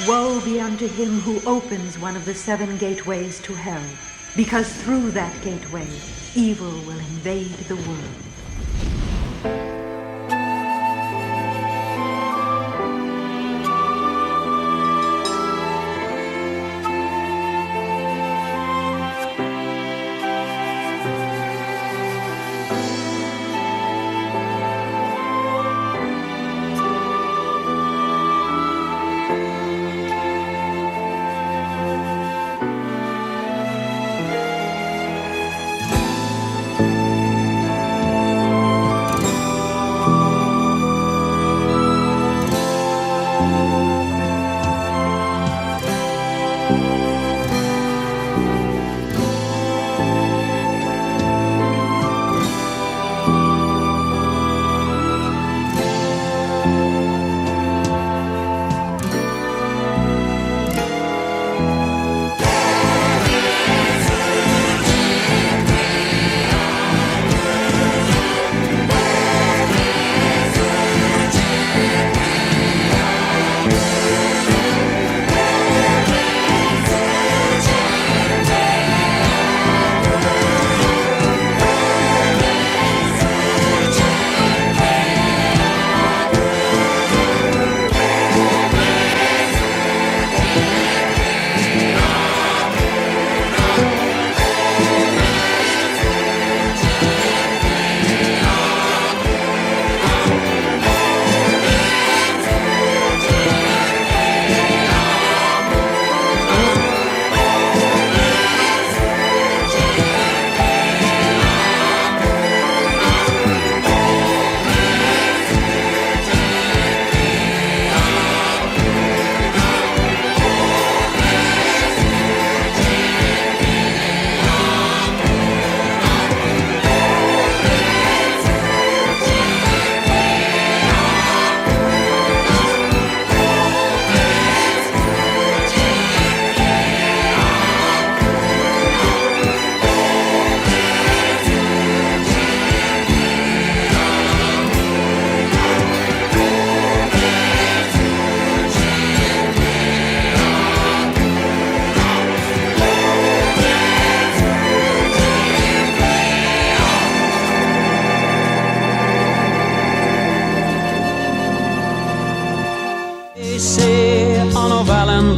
Woe be unto him who opens one of the 7 gateways to hell, because through that gateway evil will invade the world.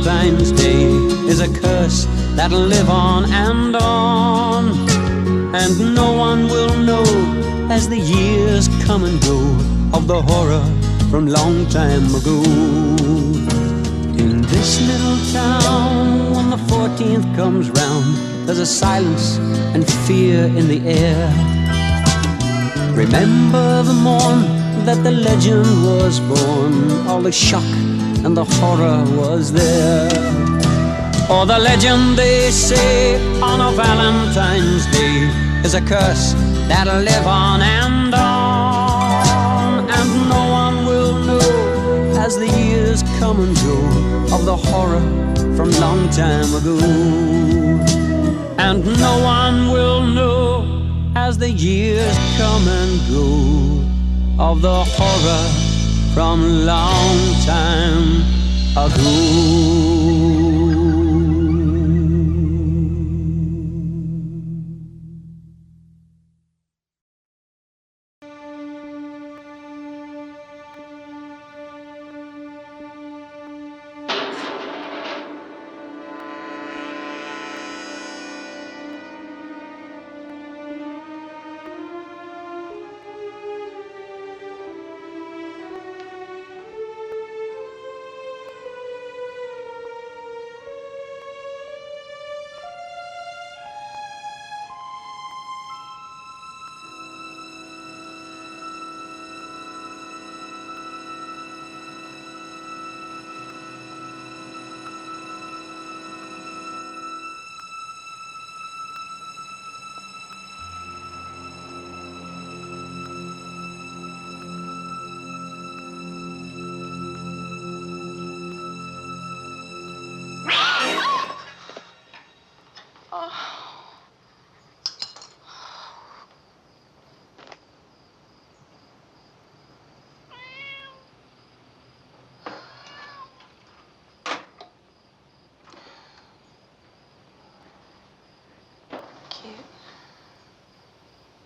Valentine's Day is a curse that'll live on, and no one will know as the years come and go of the horror from long time ago. In this little town, when the 14th comes round, there's a silence and fear in the air. Remember the morn that the legend was born, all the shock and the horror was there. Oh, the legend, they say, on a Valentine's Day is a curse that'll live on, and no one will know as the years come and go of the horror from long time ago. And no one will know as the years come and go of the horror from long time ago.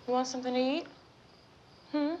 You want something to eat? Hmm?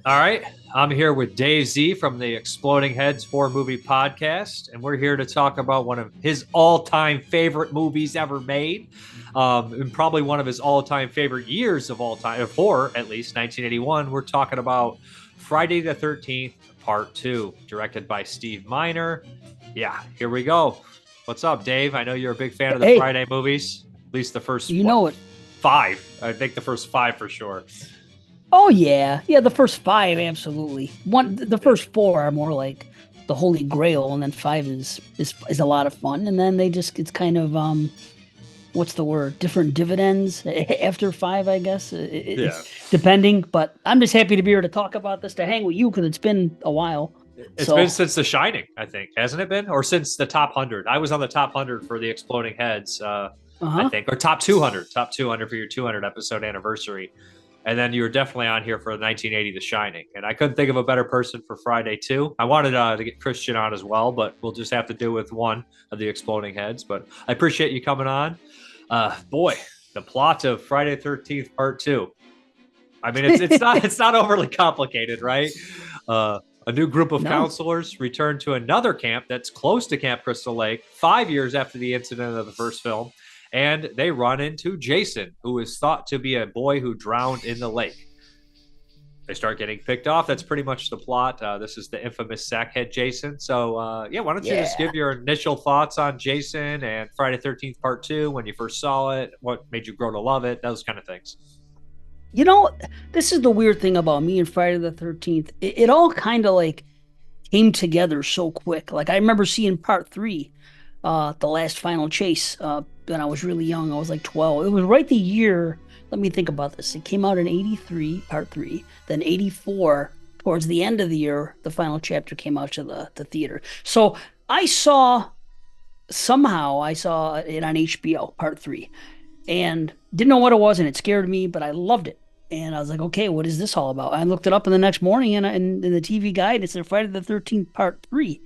All right, I'm here with Dave Zee from the Exploding Heads 4-movie podcast, and we're here to talk about one of his all-time favorite movies ever made, and probably one of his all-time favorite years of all time, of horror, at least, 1981. We're talking about Friday the 13th, Part 2, directed by Steve Miner. Yeah, here we go. What's up, Dave? I know you're a big fan of the Friday movies, at least the first 5. I think the first 5 for sure. Oh yeah, the first 5 absolutely. The first 4 are more like the Holy Grail, and then 5 is a lot of fun. And then it's kind of what's the word? Different dividends after 5, I guess. Depending. But I'm just happy to be here to talk about this, to hang with you, because it's been a while. It's been since The Shining, I think, hasn't it been? Or since the top 100? I was on the top 100 for the Exploding Heads, I think, or top 200 for your 200 episode anniversary. And then you were definitely on here for 1980, The Shining. And I couldn't think of a better person for Friday 2. I wanted to get Christian on as well, but we'll just have to do with one of the Exploding Heads. But I appreciate you coming on. Boy, the plot of Friday the 13th Part 2. I mean, it's not overly complicated, right? A new group of counselors return to another camp that's close to Camp Crystal Lake 5 years after the incident of the first film. And they run into Jason, who is thought to be a boy who drowned in the lake. They start getting picked off. That's pretty much the plot. This is the infamous sackhead Jason. So, why don't you just give your initial thoughts on Jason and Friday the 13th Part 2, when you first saw it, what made you grow to love it, those kind of things. You know, this is the weird thing about me and Friday the 13th. It all kind of like came together so quick. Like, I remember seeing Part 3, the last final chase, when I was really young. I was like 12. It was right the year. Let me think about this. It came out in 83, Part 3. Then 84, towards the end of the year, the final chapter came out to the theater. So I saw it on HBO, Part 3. And didn't know what it was, and it scared me, but I loved it. And I was like, okay, what is this all about? I looked it up in the next morning, and in the TV guide, it said Friday the 13th Part 3.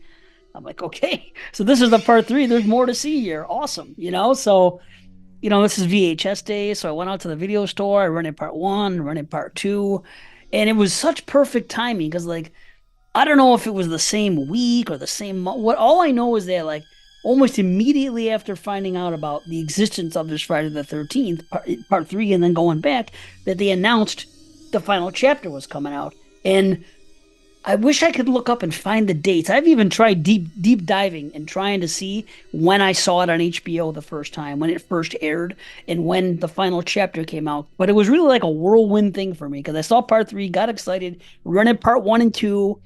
I'm like, okay, so this is the Part 3. There's more to see here. Awesome. So, this is VHS days. So I went out to the video store. I rented Part 1, rented Part 2. And it was such perfect timing because, like, I don't know if it was the same week or the same month. All I know is that, like, almost immediately after finding out about the existence of this Friday the 13th, Part 3, and then going back, that they announced the final chapter was coming out. And I wish I could look up and find the dates. I've even tried deep diving and trying to see when I saw it on HBO the first time, when it first aired, and when the final chapter came out. But it was really like a whirlwind thing for me, because I saw Part 3, got excited, rented Part 1 and 2,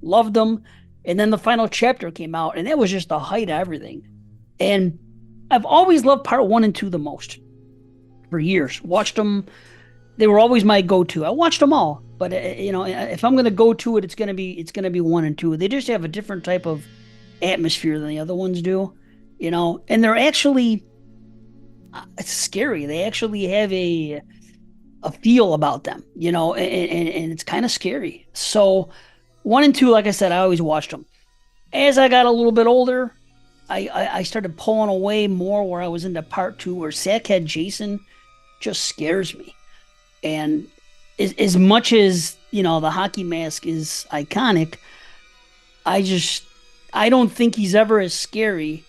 loved them, and then the final chapter came out, and that was just the height of everything. And I've always loved Part 1 and 2 the most for years. Watched them. They were always my go-to. I watched them all. But, if I'm going to go to it, it's going to be 1 and 2. They just have a different type of atmosphere than the other ones do, and they're actually, it's scary. They actually have a feel about them, and it's kind of scary. So 1 and 2, like I said, I always watched them. As I got a little bit older, I started pulling away more, where I was into Part 2, where Sackhead Jason just scares me. And as much as, the hockey mask is iconic, I don't think he's ever as scary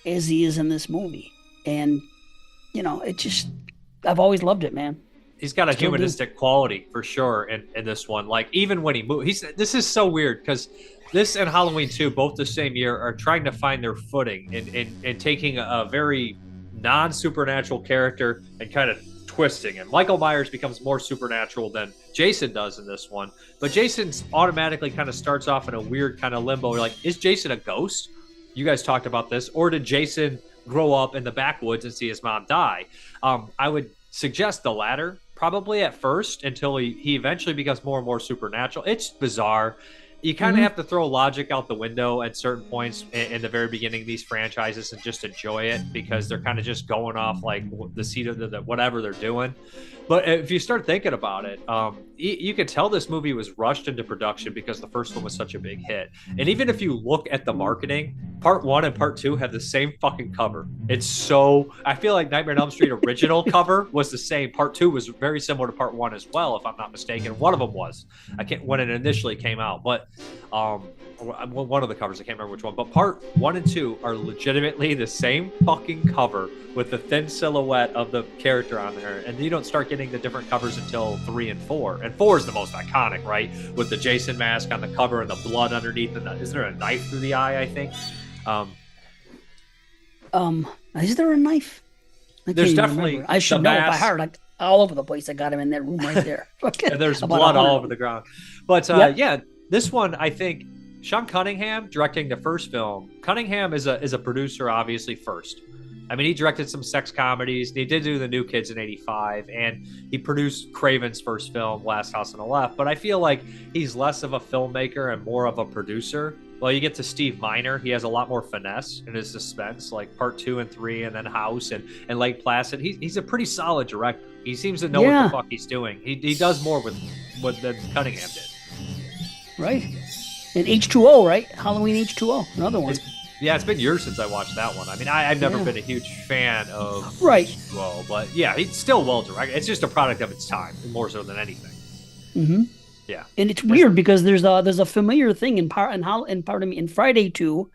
as he is in this movie. And, I've always loved it, man. He's got a humanistic quality for sure in this one. Like, even when he moves, this is so weird, because this and Halloween 2, both the same year, are trying to find their footing in taking a very non-supernatural character and kind of twisting, and Michael Myers becomes more supernatural than Jason does in this one. But Jason's automatically kind of starts off in a weird kind of limbo. You're like, is Jason a ghost? You guys talked about this, or did Jason grow up in the backwoods and see his mom die? I would suggest the latter, probably at first, until he eventually becomes more and more supernatural. It's bizarre. You kind of have to throw logic out the window at certain points in the very beginning of these franchises and just enjoy it, because they're kind of just going off like the seat of the whatever they're doing. But if you start thinking about it, you could tell this movie was rushed into production because the first one was such a big hit. And even if you look at the marketing, part 1 and part 2 have the same fucking cover. It's so, I feel like Nightmare on Elm Street original cover was the same. Part 2 was very similar to part 1 as well, if I'm not mistaken. One of them was. I can't, when it initially came out, but one of the covers, I can't remember which one, but part 1 and 2 are legitimately the same fucking cover with the thin silhouette of the character on there. And you don't start getting the different covers until 3 and 4. And 4 is the most iconic, right? With the Jason mask on the cover and the blood underneath, and is there a knife through the eye, I think? Is there a knife? There's definitely remember. I should know it by heart. All over the place. I got him in that room right there. Okay. And there's blood all over the ground. But yeah, this one, I think Sean Cunningham directing the first film. Cunningham is a producer, obviously, first. I mean, he directed some sex comedies. He did do The New Kids in '85, and he produced Craven's first film, Last House on the Left. But I feel like he's less of a filmmaker and more of a producer. Well, you get to Steve Miner. He has a lot more finesse in his suspense, like part 2 and 3, and then House and Lake Placid. He's a pretty solid director. He seems to know what the fuck he's doing. He does more with what than Cunningham did. Right. And H2O, right? Halloween H2O, another one. It's been years since I watched that one. I mean, I've never been a huge fan of H2O, but yeah, it's still well directed. It's just a product of its time, more so than anything. Mm-hmm. Yeah, and it's weird because there's a familiar thing in Friday 2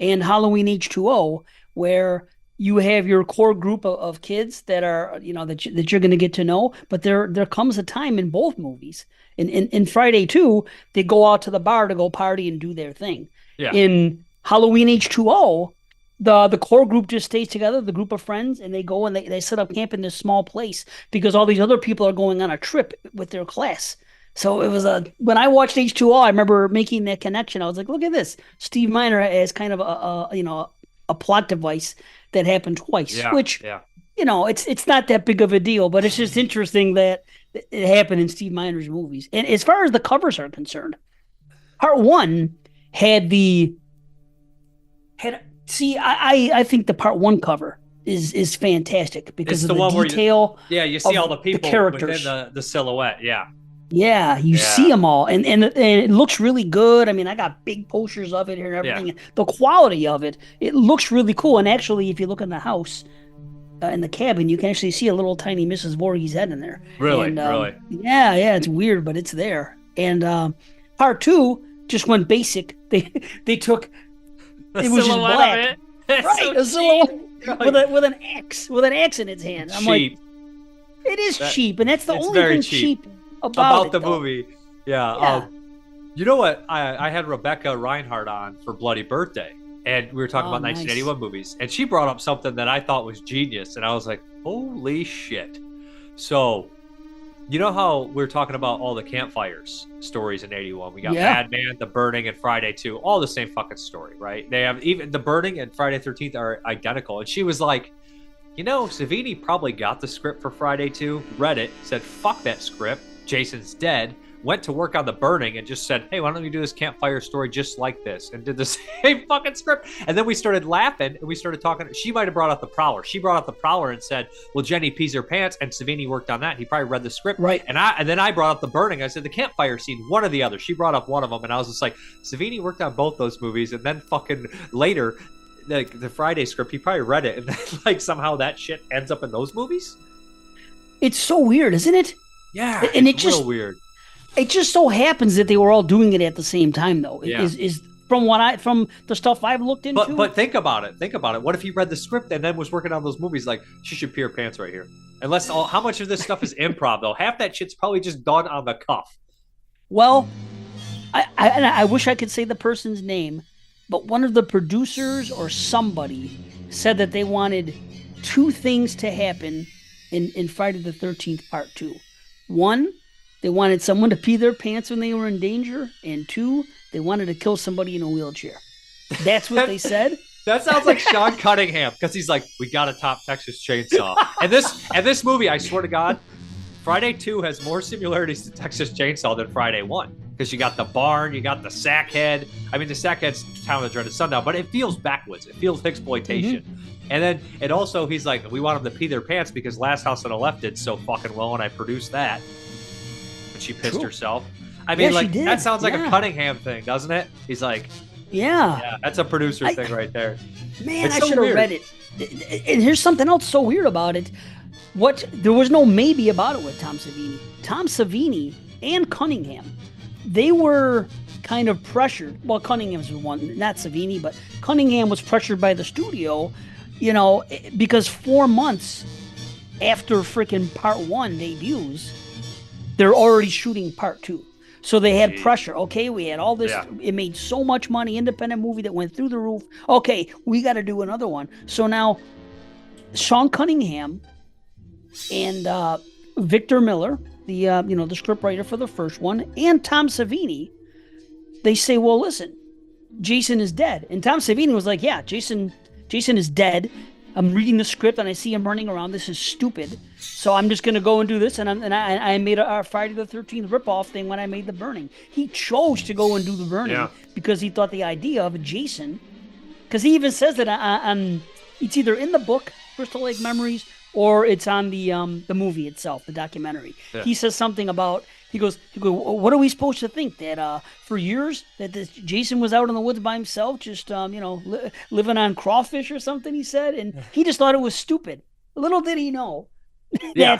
and Halloween H2O where you have your core group of kids that are that you're going to get to know, but there comes a time in both movies. In Friday 2, they go out to the bar to go party and do their thing. Yeah. In Halloween H2O, the core group just stays together, the group of friends, and they go and they set up camp in this small place because all these other people are going on a trip with their class. So it was when I watched H2O, I remember making that connection. I was like, look at this. Steve Miner has kind of a plot device that happened twice, which it's not that big of a deal, but it's just interesting that it happened in Steve Miner's movies. And as far as the covers are concerned, part 1 I think the part 1 cover is fantastic because of the detail. You see all the people the characters within the silhouette. Yeah, you see them all, and it looks really good. I mean, I got big posters of it here and everything. Yeah. The quality of it looks really cool. And actually, if you look in the house, in the cabin, you can actually see a little tiny Mrs. Voorhees head in there. Really? Yeah, it's weird, but it's there. And part 2 just went basic. They took it was just black, right? A silhouette with an axe in its hand. I'm cheap. Like, it is cheap, and that's the only thing cheap about the movie. Yeah. You know what? I had Rebecca Reinhardt on for Bloody Birthday, and we were talking about 1981 movies, and she brought up something that I thought was genius, and I was like, holy shit. So, you know how we were talking about all the campfires stories in 81? We got Madman, The Burning, and Friday 2, all the same fucking story, right? They have even The Burning and Friday 13th are identical, and she was like, Savini probably got the script for Friday 2, read it, said, fuck that script, Jason's dead, went to work on The Burning and just said, hey, why don't you do this campfire story just like this? And did the same fucking script. And then we started laughing and we started talking. She might have brought out The Prowler. She brought out The Prowler and said, well, Jenny pees her pants, and Savini worked on that. He probably read the script. Right. And then I brought up The Burning. I said, the campfire scene, one or the other. She brought up one of them. And I was just like, Savini worked on both those movies. And then fucking later, like the Friday script, he probably read it. And then like somehow that shit ends up in those movies. It's so weird, isn't it? Yeah, and it's real weird. It just so happens that they were all doing it at the same time, though. Yeah. Is from the stuff I've looked into. But think about it. What if he read the script and then was working on those movies? Like, she should pee her pants right here. Unless how much of this stuff is improv, though? Half that shit's probably just done on the cuff. Well, I wish I could say the person's name, but one of the producers or somebody said that they wanted 2 things to happen in Friday the 13th Part 2. One, they wanted someone to pee their pants when they were in danger, and two, they wanted to kill somebody in a wheelchair. That's what they said. That sounds like Sean Cunningham, because he's like, we got to top Texas Chainsaw. And this movie, I swear to God, Friday 2 has more similarities to Texas Chainsaw than Friday 1. Because you got the barn, you got the sackhead. I mean, the sackhead's Town of Dreaded Sundown, but it feels backwoods. It feels exploitation. And then it also, he's like, we want them to pee their pants because Last House on the Left did so fucking well, and I produced that. And she pissed herself. I mean, like, that sounds like a Cunningham thing, doesn't it? He's like, yeah, that's a producer thing right there. Man, I should have read it. And here's something else so weird about it. There was no maybe about it with Tom Savini. Tom Savini and Cunningham, they were kind of pressured. Well, Cunningham's the one, not Savini, but Cunningham was pressured by the studio, because 4 months after freaking Part 1 debuts, they're already shooting Part 2. So they had pressure. Okay, we had all this. Yeah. It made so much money, independent movie that went through the roof. Okay, we got to do another one. So now Sean Cunningham and Victor Miller, the scriptwriter for the first one, and Tom Savini, they say, well, listen, Jason is dead. And Tom Savini was like, yeah, Jason is dead. I'm reading the script and I see him running around. This is stupid. So I'm just going to go and do this. And I made a Friday the 13th ripoff thing when I made The Burning. He chose to go and do The Burning because he thought the idea of Jason, because he even says that it's either in the book, Crystal Lake Memories, or it's on the movie itself, the documentary. Yeah. He says something about, he goes, what are we supposed to think? That for years that this Jason was out in the woods by himself, just living on crawfish or something, he said, and he just thought it was stupid. Little did he know. The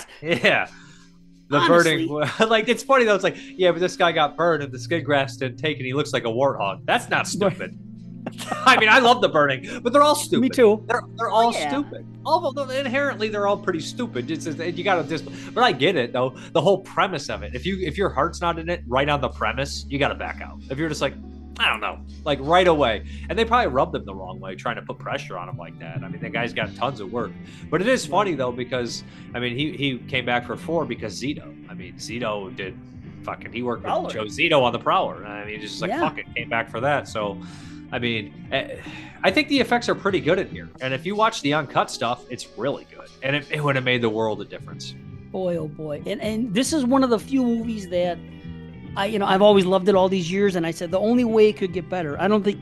honestly, burning, like, it's funny though. It's like, yeah, but this guy got burned and the skin grafts didn't take, and he looks like a warthog. That's not stupid. I mean, I love The Burning, but they're all stupid. Me too. They're all stupid. Although inherently they're all pretty stupid. It's just, you got to but I get it though. The whole premise of it. If your heart's not in it, right on the premise, you got to back out. If you're just like, I don't know, like right away, and they probably rubbed him the wrong way, trying to put pressure on him like that. I mean, the guy's got tons of work, but it is funny though because I mean he came back for 4 because Zito. I mean, Zito did fucking. He worked with Joe Zito on The Prowler. I mean, just like fucking came back for that. So. I mean, I think the effects are pretty good in here. And if you watch the uncut stuff, it's really good. And it would have made the world a difference. Boy, oh boy. And this is one of the few movies that I've always loved it all these years. And I said the only way it could get better, I don't think,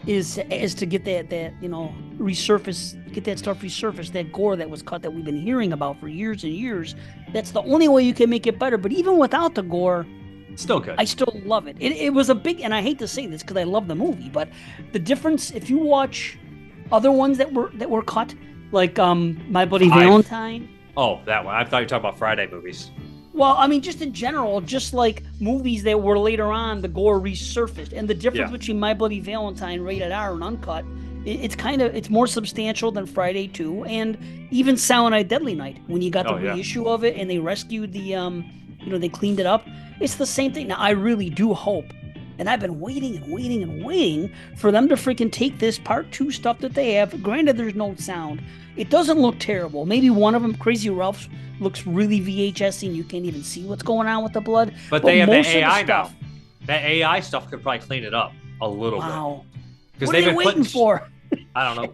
is to get that resurface, get that stuff resurfaced, that gore that was cut that we've been hearing about for years and years. That's the only way you can make it better. But even without the gore, still good. I still love it. It was a big, and I hate to say this because I love the movie, but the difference, if you watch other ones that were cut, like My Bloody Valentine. Oh, that one. I thought you were talking about Friday movies. Well, I mean, just in general, just like movies that were later on, the gore resurfaced, and the difference between My Bloody Valentine, rated R, and uncut, it's more substantial than Friday 2, and even Silent Night, Deadly Night, when you got the reissue of it and they rescued the they cleaned it up. It's the same thing. Now, I really do hope, and I've been waiting for them to freaking take this Part 2 stuff that they have. Granted, there's no sound. It doesn't look terrible. Maybe one of them, Crazy Ralph's, looks really VHS-y and you can't even see what's going on with the blood. But they have the AI now. That AI stuff could probably clean it up a little bit. Wow. What are they waiting for? I don't know.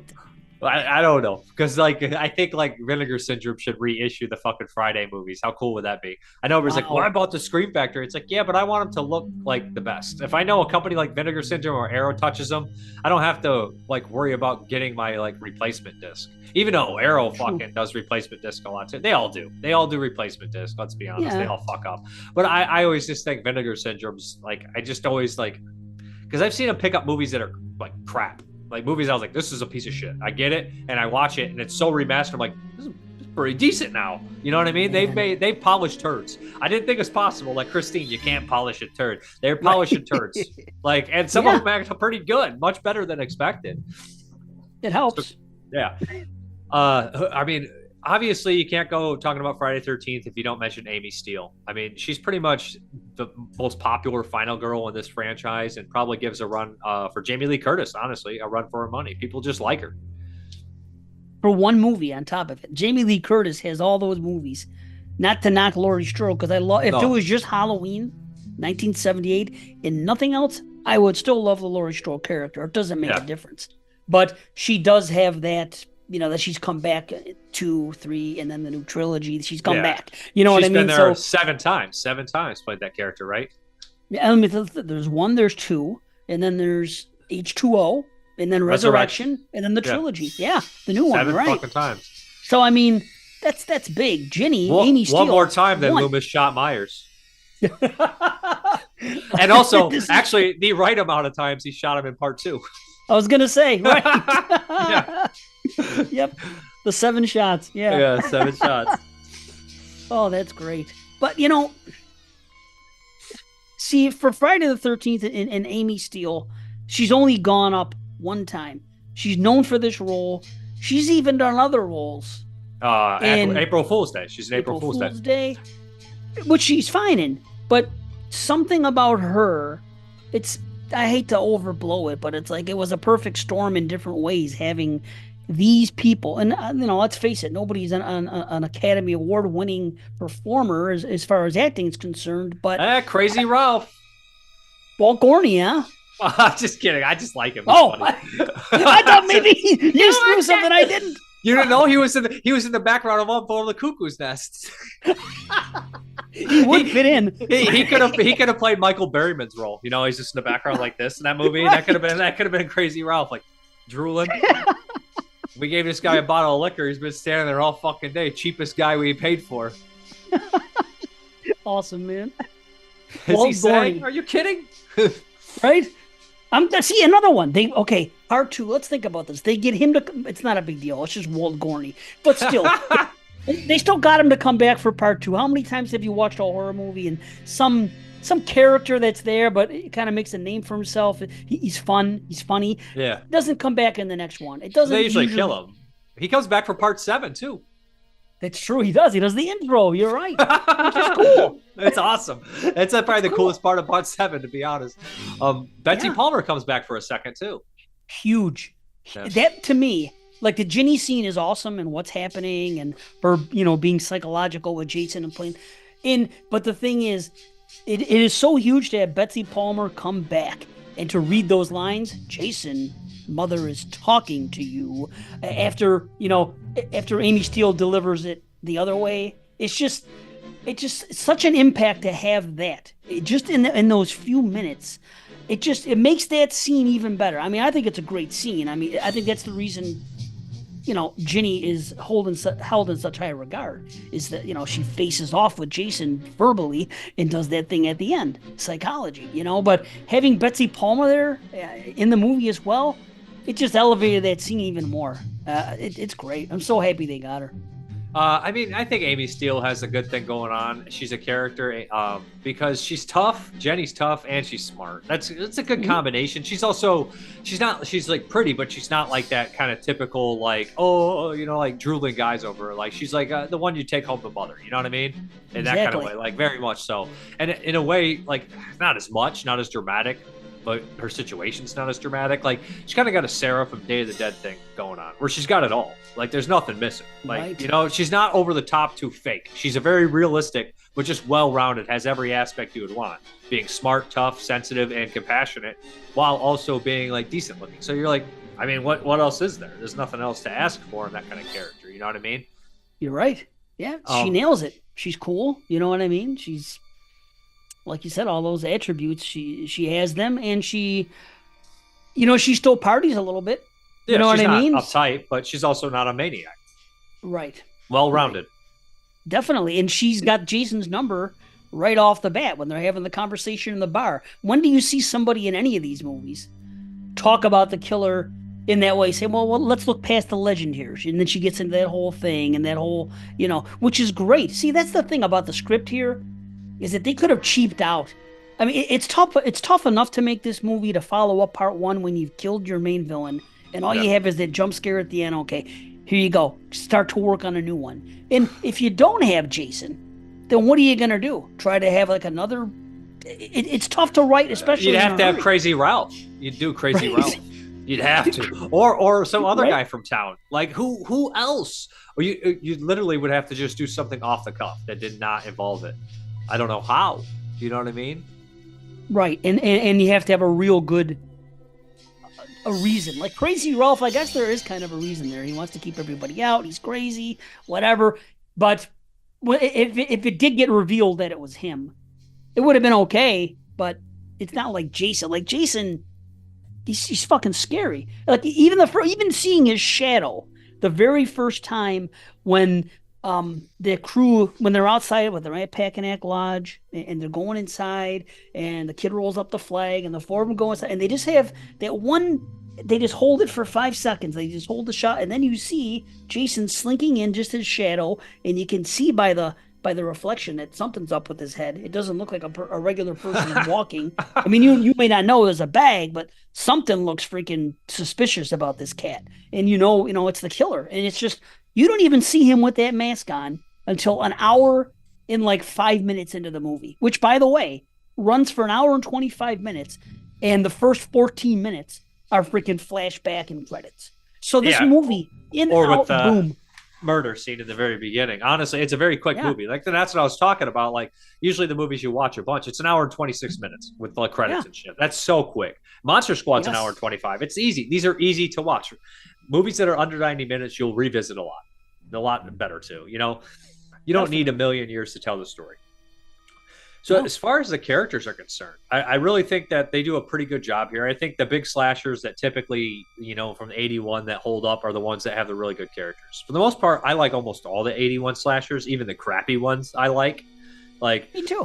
I don't know, because I think Vinegar Syndrome should reissue the fucking Friday movies. How cool would that be? I know everybody's like, "What about the Scream Factor?" It's like, yeah, but I want them to look like the best. If I know a company like Vinegar Syndrome or Arrow touches them, I don't have to worry about getting my replacement disc. Even though Arrow fucking does replacement disc a lot too. They all do. They all do replacement disc. Let's be honest, they all fuck up. But I always just think Vinegar Syndrome's I just always because I've seen them pick up movies that are crap. Movies I was like, this is a piece of shit. I get it, and I watch it, and it's so remastered. I'm like, this is pretty decent now. You know what I mean? They've polished turds. I didn't think it's possible. Like Christine, you can't polish a turd. They're polishing turds. And some of them are pretty good, much better than expected. It helps. So, yeah. I mean, obviously, you can't go talking about Friday 13th if you don't mention Amy Steele. I mean, she's pretty much the most popular final girl in this franchise, and probably gives a run for Jamie Lee Curtis, honestly, a run for her money. People just like her. for one movie on top of it. Jamie Lee Curtis has all those movies. Not to knock Laurie Strode, because I love. If it was just Halloween, 1978, and nothing else, I would still love the Laurie Strode character. It doesn't make a difference. But she does have that, that she's come back 2, 3, and then the new trilogy. She's come back. You know what I mean? She's been there 7 times. 7 times played that character, right? Yeah, I mean, there's 1, there's 2, and then there's H2O, and then Resurrection, and then the trilogy. Yeah, the new one, 7 right? fucking times. So, I mean, that's big. Ginny, Amy Steele. One more time than Loomis shot Myers. And also, actually, the right amount of times he shot him in part 2. I was going to say, right. Yeah. Yep. The 7 shots. Yeah. Yeah, 7 shots. Oh, that's great. But, see, for Friday the 13th and Amy Steele, she's only gone up 1 time. She's known for this role. She's even done other roles. April Fool's Day. She's an April Fool's Day, which she's fine in. But something about her, I hate to overblow it, but it's like it was a perfect storm in different ways, having these people. And, let's face it, nobody's an Academy Award-winning performer as far as acting is concerned. But Crazy Ralph. Walt Gorney, huh? Just kidding. I just like him. I thought maybe you threw something I didn't. You didn't know he was in the background of All Aboard the Cuckoo's Nest. He would fit in. He could have played Michael Berryman's role. He's just in the background like this in that movie. Right. That could have been Crazy Ralph, like drooling. We gave this guy a bottle of liquor. He's been standing there all fucking day. Cheapest guy we paid for. Awesome, man. Is he saying? Are you kidding? Right? See another one. Part 2. Let's think about this. They get him to. It's not a big deal. It's just Walt Gorney, but still, they still got him to come back for part 2. How many times have you watched a horror movie and some character that's there, but it kind of makes a name for himself? He's fun. He's funny. Yeah. Doesn't come back in the next one. It doesn't. They usually kill him. He comes back for part 7 too. That's true. He does. He does the intro. You're right. Which is cool. It's awesome. That's probably the coolest part of part 7, to be honest. Betsy Palmer comes back for a second too. Huge. Yeah. That to me, like the Ginny scene is awesome, and what's happening, and her, being psychological with Jason and playing. But the thing is, it is so huge to have Betsy Palmer come back and to read those lines. Jason, mother is talking to you. After Amy Steele delivers it the other way, it's just such an impact to have that. Just in those few minutes, it makes that scene even better. I mean, I think it's a great scene. I mean, I think that's the reason, Ginny is held in such high regard, is that, she faces off with Jason verbally and does that thing at the end, psychology, but having Betsy Palmer there in the movie as well, it just elevated that scene even more. It's great. I'm so happy they got her. I mean, I think Amy Steele has a good thing going on. She's a character because she's tough. Jenny's tough and she's smart. It's a good combination. She's like pretty, but she's not like that kind of typical like like drooling guys over her. Like she's like the one you take home to mother. You know what I mean? In that kind of way, like very much so. And in a way, like not as dramatic. But her situation's not as dramatic. Like she's kind of got a Sarah from Day of the Dead thing going on, where she's got it all. Like there's nothing missing. Like she's not over the top too fake. She's a very realistic, but just well-rounded. Has every aspect you would want, being smart, tough, sensitive, and compassionate, while also being like decent looking. So you're like, I mean, what else is there? There's nothing else to ask for in that kind of character. You know what I mean? You're right. Yeah, she nails it. She's cool. You know what I mean? She's. Like you said, all those attributes, she has them, and she still parties a little bit. You know what I mean? She's not uptight, but she's also not a maniac. Right. Well-rounded. Right. Definitely, and she's got Jason's number right off the bat when they're having the conversation in the bar. When do you see somebody in any of these movies talk about the killer in that way? Say, well, let's look past the legend here. And then she gets into that whole thing and that whole, which is great. See, that's the thing about the script here. Is that they could have cheaped out. I mean, it's tough. It's tough enough to make this movie to follow up part 1 when you've killed your main villain, and all you have is that jump scare at the end. Okay, here you go. Start to work on a new one. And if you don't have Jason, then what are you gonna do? Try to have like another? It's tough to write, especially. You'd have to have Crazy Ralph. You'd do Crazy Ralph. You'd have to, or some other Right. guy from town. Like who else? Or you literally would have to just do something off the cuff that did not involve it. I don't know how. You know what I mean? Right, and you have to have a real good a reason. Like Crazy Ralph, I guess there is kind of a reason there. He wants to keep everybody out. He's crazy, whatever. But if it did get revealed that it was him, it would have been okay. But it's not like Jason. Like Jason, he's fucking scary. Like even seeing his shadow the very first time when the crew, when they're outside with the Packanack Lodge and they're going inside and the kid rolls up the flag and the four of them go inside and they just have that one, they just hold it for 5 seconds. They just hold the shot and then you see Jason slinking in just his shadow and you can see by the reflection that something's up with his head. It doesn't look like a regular person walking. I mean, you may not know there's a bag, but something looks freaking suspicious about this cat. And you know it's the killer. And it's just, you don't even see him with that mask on until an hour and like 5 minutes into the movie, which, by the way, runs for an hour and 25 minutes. And the first 14 minutes are freaking flashback and credits. So this movie, boom. Murder scene in the very beginning. Honestly, it's a very quick movie. Like that's what I was talking about. Like usually the movies you watch a bunch, it's an hour and 26 minutes with like credits and shit. That's so quick. Monster Squad's an hour and 25. It's easy. These are easy to watch. Movies that are under 90 minutes, you'll revisit a lot better too. You don't need a million years to tell the story. So as far as the characters are concerned, I really think that they do a pretty good job here. I think the big slashers that typically, from 81 that hold up are the ones that have the really good characters. For the most part, I like almost all the 81 slashers, even the crappy ones I like. Me too.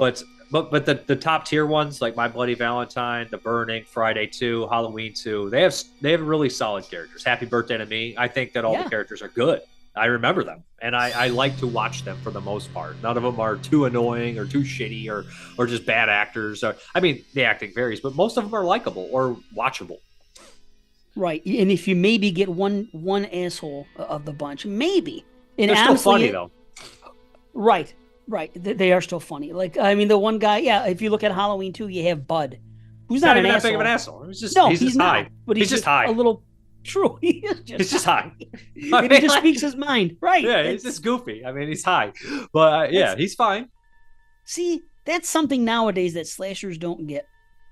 But the top tier ones like My Bloody Valentine, The Burning, Friday 2, Halloween 2, they have really solid characters. Happy Birthday to Me. I think that all the characters are good. I remember them, and I like to watch them for the most part. None of them are too annoying or too shitty or just bad actors. I mean, the acting varies, but most of them are likable or watchable. Right, and if you maybe get one asshole of the bunch, maybe. And they're still funny, though. Right. They are still funny. Like, I mean, the one guy, if you look at Halloween 2, you have Bud, who's not an even asshole. that big of an asshole. He's just he's high. Not, but he's just high. A little. True, he's just high. And he just speaks his mind, right? Yeah, he's just goofy. I mean, he's high, but he's fine. See, that's something nowadays that slashers don't get.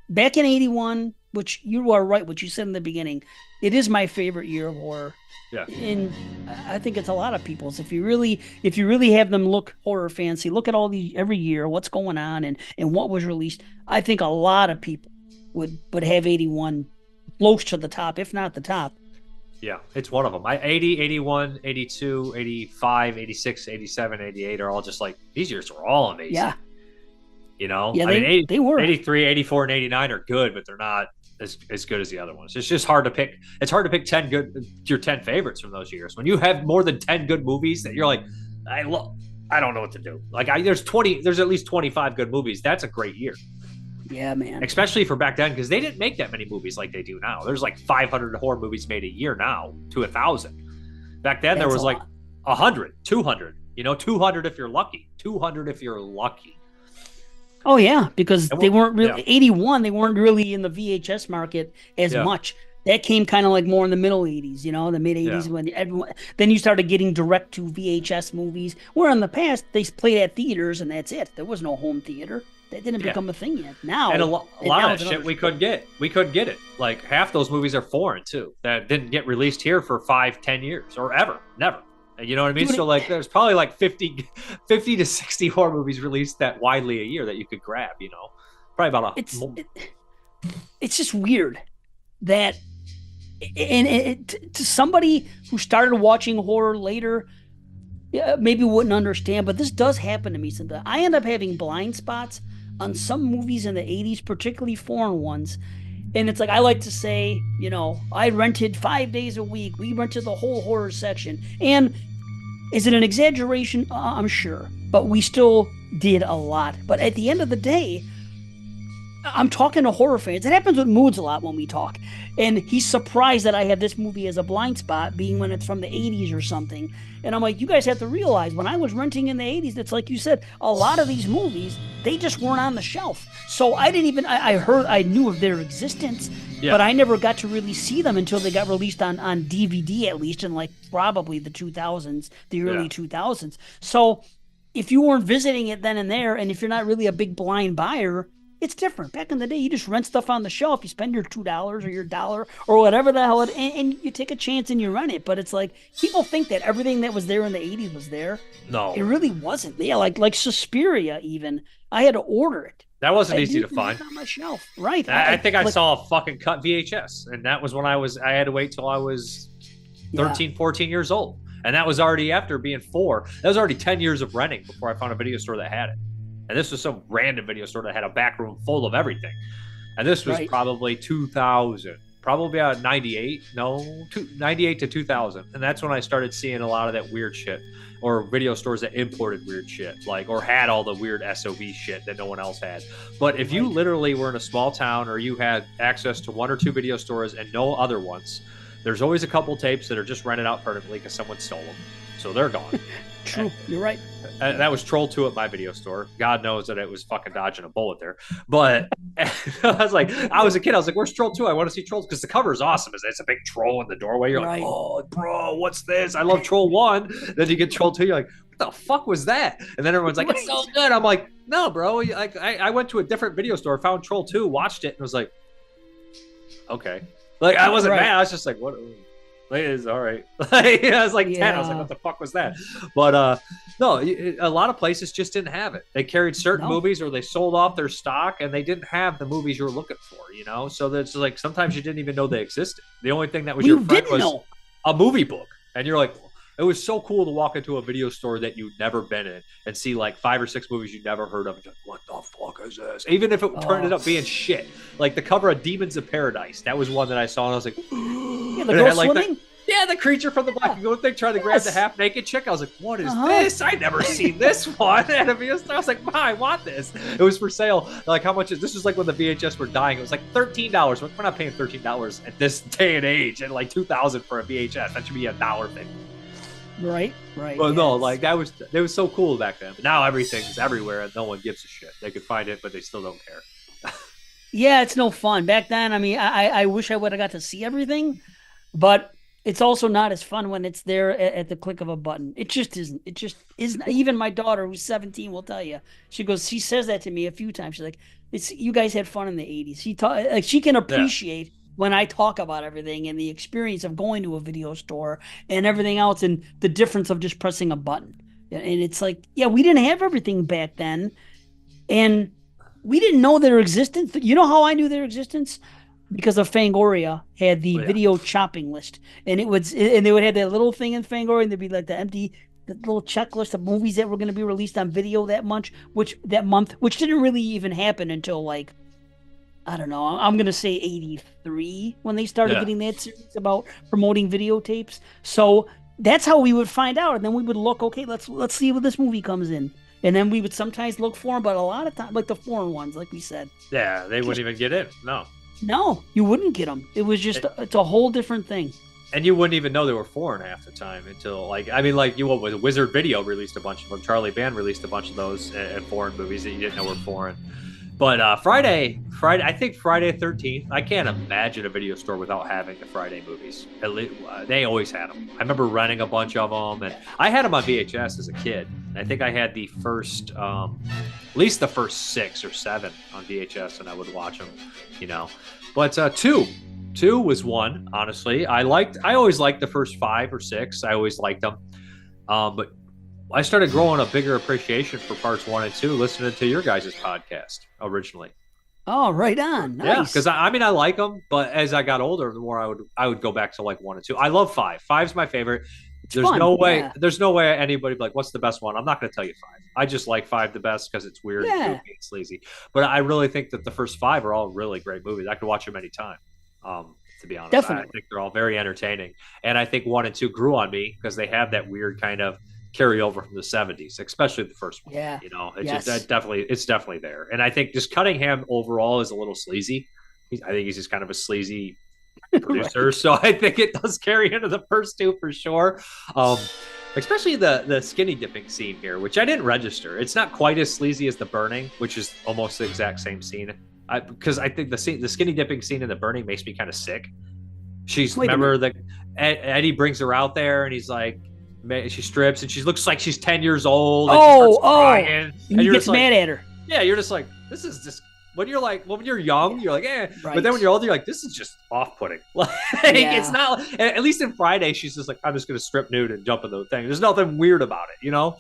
Back in 81, which you are right, what you said in the beginning, it is my favorite year of horror. Yeah, and I think it's a lot of people's. If you really have them look horror fancy, look at all these every year, what's going on and what was released. I think a lot of people would have 81 close to the top, if not the top. Yeah, it's one of them. 80, 81, 82, 85, 86, 87, 88 are all just like, these years were all amazing. Yeah. Yeah, they were. 83, 84, and 89 are good, but they're not as good as the other ones. It's just hard to pick. It's hard to pick your 10 favorites from those years. When you have more than 10 good movies that you're like, I don't know what to do. Like there's at least 25 good movies. That's a great year. Yeah, man. Especially for back then, because they didn't make that many movies like they do now. There's like 500 horror movies made a year now to 1,000. Back then, there was like 100, 200. 200 if you're lucky. 200 if you're lucky. Oh yeah, because they weren't really 81. They weren't really in the VHS market as much. That came kind of like more in the middle 80s, the mid 80s when everyone. Then you started getting direct to VHS movies. Where in the past they played at theaters and that's it. There was no home theater. That didn't become a thing yet. Now, and a lot of that shit we couldn't get. We couldn't get it. Like half those movies are foreign too. That didn't get released here for 5-10 years or ever, never. You know what I mean? So like, there's probably like 50 to 60 horror movies released that widely a year that you could grab. Probably about It's just weird that, and to somebody who started watching horror later, maybe wouldn't understand. But this does happen to me sometimes. I end up having blind spots on some movies in the 80s, particularly foreign ones. And it's like, I like to say, I rented 5 days a week. We rented the whole horror section. And is it an exaggeration? I'm sure. But we still did a lot. But at the end of the day, I'm talking to horror fans. It happens with Moods a lot when we talk. And he's surprised that I have this movie as a blind spot, being when it's from the 80s or something. And I'm like, you guys have to realize, when I was renting in the 80s, it's like you said, a lot of these movies, they just weren't on the shelf. So I didn't even, I knew of their existence, but I never got to really see them until they got released on DVD, at least in like probably the 2000s, the early 2000s. So if you weren't visiting it then and there, and if you're not really a big blind buyer, it's different. Back in the day, you just rent stuff on the shelf. You spend your $2 or your $1 or whatever the hell, and you take a chance and you rent it. But it's like, people think that everything that was there in the 80s was there. No. It really wasn't. Yeah, like Suspiria even. I had to order it. That wasn't easy to find. On my shelf. Right. I think I saw a fucking cut VHS, and that was when I had to wait till I was 13, 14 years old. And that was already after being 4. That was already 10 years of renting before I found a video store that had it. And this was some random video store that had a back room full of everything. And this was probably 2000, probably about 98 to 2000. And that's when I started seeing a lot of that weird shit, or video stores that imported weird shit, like, or had all the weird SOV shit that no one else had. But if you literally were in a small town, or you had access to 1 or 2 video stores and no other ones, there's always a couple tapes that are just rented out permanently because someone stole them. So they're gone. True, you're right. And that was Troll 2 at my video store. God knows that it was fucking dodging a bullet there. But I was a kid. I was like, where's Troll 2? I want to see Trolls, because the cover is awesome. It's a big troll in the doorway. You're like, oh, bro, what's this? I love Troll 1. Then you get Troll 2. You're like, what the fuck was that? And then everyone's like, it's so good. I'm like, no, bro. I went to a different video store, found Troll 2, watched it, and was like, okay. Like, I wasn't mad. I was just like, what? It is all right. I was like 10. I was like, what the fuck was that? But no, a lot of places just didn't have it. They carried certain movies, or they sold off their stock, and they didn't have the movies you were looking for, you know? So that's like, sometimes you didn't even know they existed. The only thing that was your friend was a movie book. And you're like, it was so cool to walk into a video store that you'd never been in and see like 5 or 6 movies you'd never heard of. And you're like, what the fuck is this? Even if it turned up being shit. Like the cover of Demons of Paradise. That was one that I saw, and I was like, yeah, the girl swimming? The creature from the Black Lagoon thing trying to grab the half-naked chick. I was like, what is this? I never seen this one. And I was like, I want this. It was for sale. Like, how much is this? Was like when the VHS were dying. It was like $13. We're not paying $13 at this day and age, and like $2,000 for a VHS. That should be $1 thing. Right. But no, like it was so cool back then. But now everything's everywhere, and no one gives a shit. They could find it, but they still don't care. Yeah, it's no fun. Back then, I mean, I wish I would have got to see everything, but it's also not as fun when it's there at the click of a button. It just isn't. It just isn't. Even my daughter, who's 17, will tell you. She says that to me a few times. She's like, you guys had fun in the 80s. She can appreciate when I talk about everything and the experience of going to a video store and everything else, and the difference of just pressing a button. And it's like, yeah, we didn't have everything back then, and we didn't know their existence. You know how I knew their existence? Because of Fangoria had the video chopping list, and they would have that little thing in Fangoria, and there'd be like the little checklist of movies that were going to be released on video that month, which didn't really even happen until like, I don't know, I'm going to say 83 when they started getting that series about promoting videotapes. So that's how we would find out. And then we would look, okay, let's see what this movie comes in. And then we would sometimes look for them, but a lot of times, like the foreign ones, like we said. Yeah, they wouldn't even get in. No, you wouldn't get them. It was just, it's a whole different thing. And you wouldn't even know they were foreign half the time until Wizard Video released a bunch of them. Charlie Band released a bunch of those and foreign movies that you didn't know were foreign. But Friday, I think Friday the 13th, I can't imagine a video store without having the Friday movies. They always had them. I remember renting a bunch of them, and I had them on VHS as a kid. I think I had the first, at least the first 6 or 7 on VHS, and I would watch them, you know. But two was one, honestly. I always liked the first 5 or 6. I always liked them. But I started growing a bigger appreciation for parts 1 and 2 listening to your guys' podcast originally. Oh, right on. Nice. Yeah, because I like them, but as I got older, the more I would go back to like 1 and 2. I love 5. 5's my favorite. There's no way anybody be like, what's the best one? I'm not going to tell you 5. I just like 5 the best because it's weird and goofy and sleazy. But I really think that the first 5 are all really great movies. I could watch them anytime. To be honest, definitely. I think they're all very entertaining, and I think 1 and 2 grew on me because they have that weird kind of carry over from the 70s, especially the first one. Yeah. You know, it's definitely there. And I think just Cunningham overall is a little sleazy. I think he's just kind of a sleazy producer. Right. So I think it does carry into the first two for sure. Especially the skinny dipping scene here, which I didn't register. It's not quite as sleazy as the burning, which is almost the exact same scene. Because I think the skinny dipping scene in the burning makes me kind of sick. Remember that Eddie brings her out there and he's like, she strips and she looks like she's 10 years old. And she starts crying, and he gets mad at her. Yeah, you're just like, this is just. When you're young, you're like, eh. Right. But then when you're older, you're like, this is just off-putting. Like, it's not. At least in Friday, she's just like, I'm just gonna strip nude and jump in the thing. There's nothing weird about it, you know?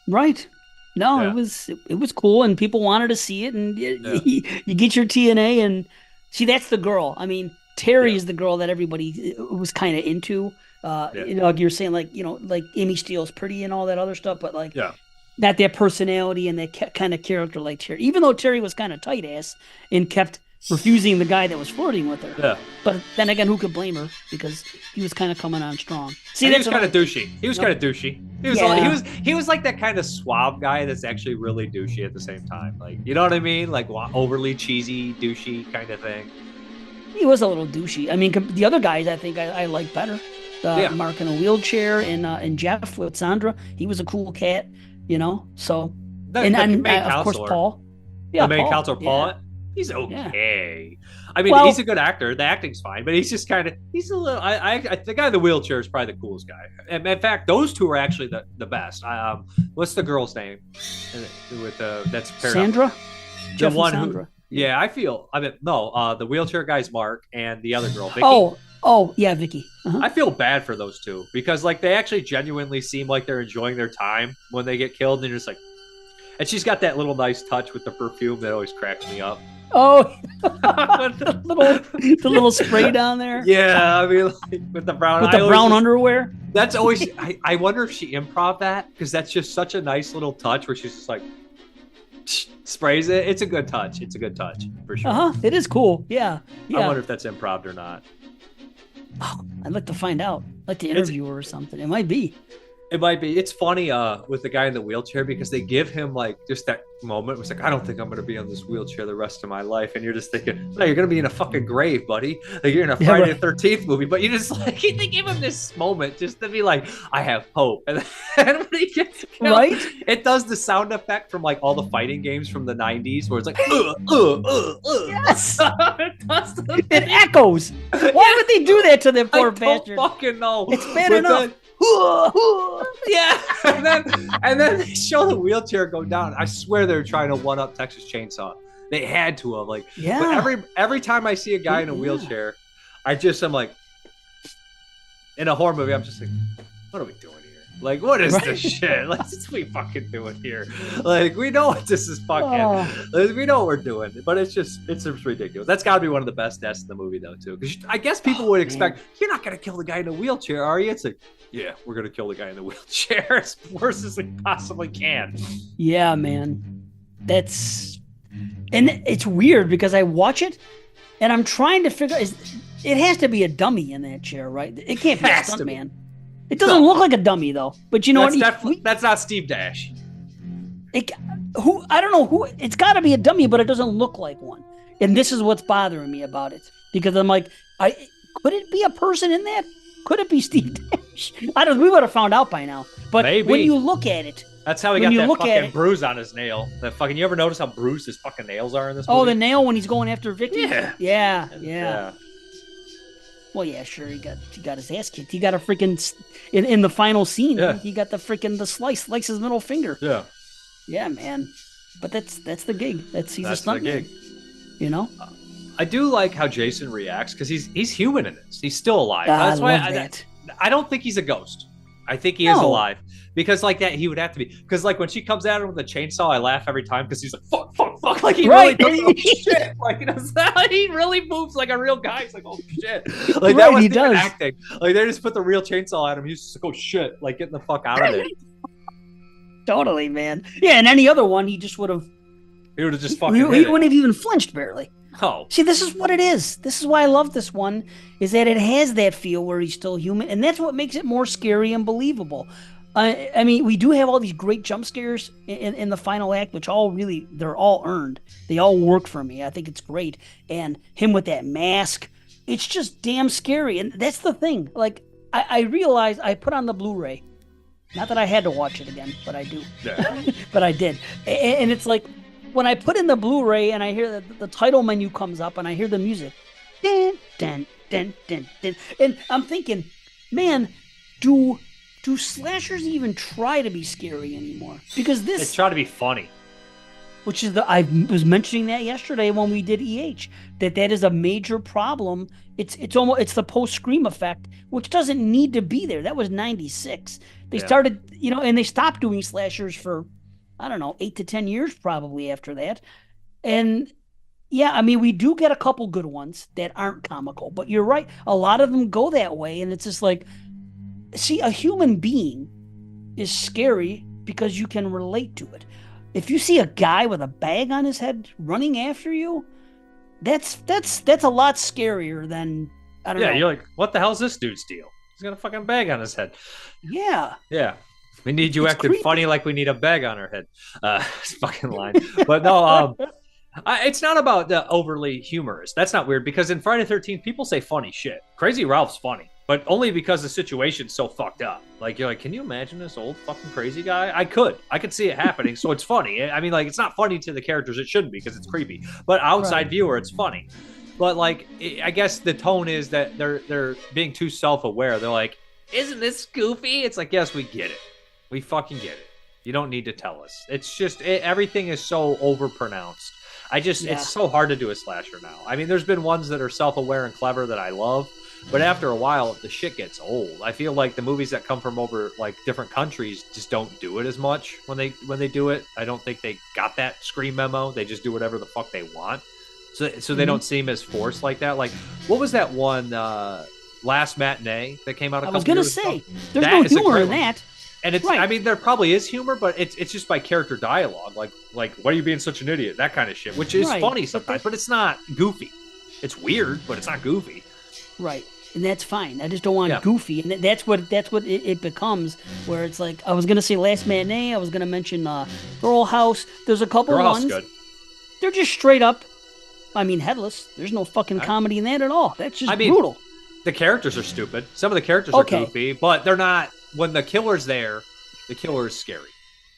Right. No, it was cool, and people wanted to see it, and you get your TNA, and see, that's the girl. I mean, Terry is the girl that everybody was kind of into. You know, like you're saying, like, you know, like Amy Steele's pretty and all that other stuff, but like, not that personality and that kind of character like Terry. Even though Terry was kind of tight ass and kept refusing the guy that was flirting with her. Yeah. But then again, who could blame her? Because he was kind of coming on strong. See, he was kind of douchey. He was kind of douchey. He was like that kind of suave guy that's actually really douchey at the same time. Like, you know what I mean? Like overly cheesy, douchey kind of thing. He was a little douchey. I mean, the other guys I think I like better. Mark in a wheelchair and Jeff with Sandra. He was a cool cat. You know, so of course Paul. Yeah, the main counselor, Paul. Yeah. He's okay. I mean, he's a good actor. The acting's fine, but he's just kind of a little. The guy in the wheelchair is probably the coolest guy. And in fact, those two are actually the best. What's the girl's name? With that's Sandra. The one who. Yeah, the wheelchair guy's Mark, and the other girl, Vicky. Oh, yeah, Vicky. Uh-huh. I feel bad for those two because, like, they actually genuinely seem like they're enjoying their time when they get killed. And you're just like, and she's got that little nice touch with the perfume that always cracks me up. Oh, the little spray down there. Yeah, I mean, like, with the brown underwear. That's always. I wonder if she improv that because that's just such a nice little touch where she's just like sprays it. It's a good touch. It's a good touch for sure. It is cool. Yeah. I wonder if that's improv or not. Oh, I'd like to find out. I'd like to interview her or something. It might be. It might be. It's funny with the guy in the wheelchair because they give him like just that moment. It was like, I don't think I'm going to be on this wheelchair the rest of my life. And you're just thinking, no, you're going to be in a fucking grave, buddy. Like you're in a Friday the 13th movie. But you just like, they give him this moment just to be like, I have hope. And then when he gets killed, it does the sound effect from like all the fighting games from the 90s where it's like, Yes. It echoes. Why would they do that to them poor bastard? I don't fucking know. It's bad enough. Yeah, and then they show the wheelchair go down. I swear they're trying to one up Texas Chainsaw. They had to have but every time I see a guy in a wheelchair, I'm like, in a horror movie, I'm just like, what are we doing here? Like, what is this shit? Like, what are we fucking doing here? Like, we know what this is fucking. We know what we're doing, but it's just ridiculous. That's got to be one of the best deaths in the movie, though, too. Because I guess people would expect, you're not going to kill the guy in the wheelchair, are you? It's like, yeah, we're going to kill the guy in the wheelchair as worse as we possibly can. Yeah, man. And it's weird because I watch it and I'm trying to figure out, it has to be a dummy in that chair, right? It can't be a stuntman. It doesn't look like a dummy though, but you know what? That's not Steve Dash. I don't know who. It's got to be a dummy, but it doesn't look like one. And this is what's bothering me about it because I'm like, could it be a person in that? Could it be Steve Dash? We would have found out by now. But maybe. When you look at it, that's how he got that fucking bruise on his nail. That fucking. You ever notice how bruised his fucking nails are in this movie? Oh, the nail when he's going after Vicky. Yeah. Well, yeah, sure. He got his ass kicked. He got a freaking in the final scene. Yeah. He got the slice his middle finger. Yeah. Yeah, man. But that's the gig. He's a stuntman. The gig. You know. I do like how Jason reacts because he's human in this. He's still alive. That's why I don't think he's a ghost. I think he is alive because like that he would have to be because like when she comes at him with the chainsaw, I laugh every time because he's like fuck like he really does shit. Like he really moves like a real guy. He's like oh shit. Like that was even acting. Like they just put the real chainsaw at him. He's just like oh shit. Like getting the fuck out of there. Totally, man. Yeah, and any other one he just would have. He would have just fucking. He wouldn't have even flinched barely. Oh. See, this is what it is. This is why I love this one, is that it has that feel where he's still human, and that's what makes it more scary and believable. I mean, we do have all these great jump scares in the final act, which they're all earned. They all work for me. I think it's great. And him with that mask, it's just damn scary. And that's the thing. Like, I realized I put on the Blu-ray. Not that I had to watch it again, but I do. Yeah. But I did. And it's like, when I put in the Blu-ray and I hear the title menu comes up and I hear the music, dun, dun, dun, dun, dun, and I'm thinking, man, do slashers even try to be scary anymore? Because they try to be funny. Which is I was mentioning that yesterday when we did EH, that is a major problem. It's the post-Scream effect, which doesn't need to be there. That was 96. They started, and they stopped doing slashers for, I don't know, 8 to 10 years probably after that. And yeah, I mean, we do get a couple good ones that aren't comical, but you're right. A lot of them go that way. And it's just like, see, a human being is scary because you can relate to it. If you see a guy with a bag on his head running after you, that's a lot scarier than, I don't know. Yeah, you're like, what the hell's this dude's deal? He's got a fucking bag on his head. Yeah. Yeah. We need you acting funny like we need a bag on our head. It's fucking line. But no, it's not about the overly humorous. That's not weird, because in Friday the 13th, people say funny shit. Crazy Ralph's funny, but only because the situation's so fucked up. Like, you're like, can you imagine this old fucking crazy guy? I could see it happening, so it's funny. I mean, like, it's not funny to the characters. It shouldn't be, because it's creepy. But outside viewer, it's funny. But like, I guess the tone is that they're being too self-aware. They're like, isn't this goofy? It's like, yes, we get it. We fucking get it. You don't need to tell us. It's just everything is so overpronounced. It's so hard to do a slasher now. I mean, there's been ones that are self-aware and clever that I love, but after a while, the shit gets old. I feel like the movies that come from over like different countries just don't do it as much when they do it. I don't think they got that Scream memo. They just do whatever the fuck they want. So they don't seem as forced like that. Like, what was that one, Last Matinee that came out a couple years ago? I was going to say, there's no humor in that. And it's, I mean, there probably is humor, but it's just by character dialogue. Like, why are you being such an idiot? That kind of shit, which is funny sometimes, but it's not goofy. It's weird, but it's not goofy. Right. And that's fine. I just don't want goofy. And that's what it becomes, where it's like, I was going to say Last Matinee. I was going to mention Girl House. There's a couple ones. Good. They're just straight up, I mean, headless. There's no fucking comedy in that at all. That's just brutal. The characters are stupid. Some of the characters are goofy, but they're not. When the killer's there, the killer is scary.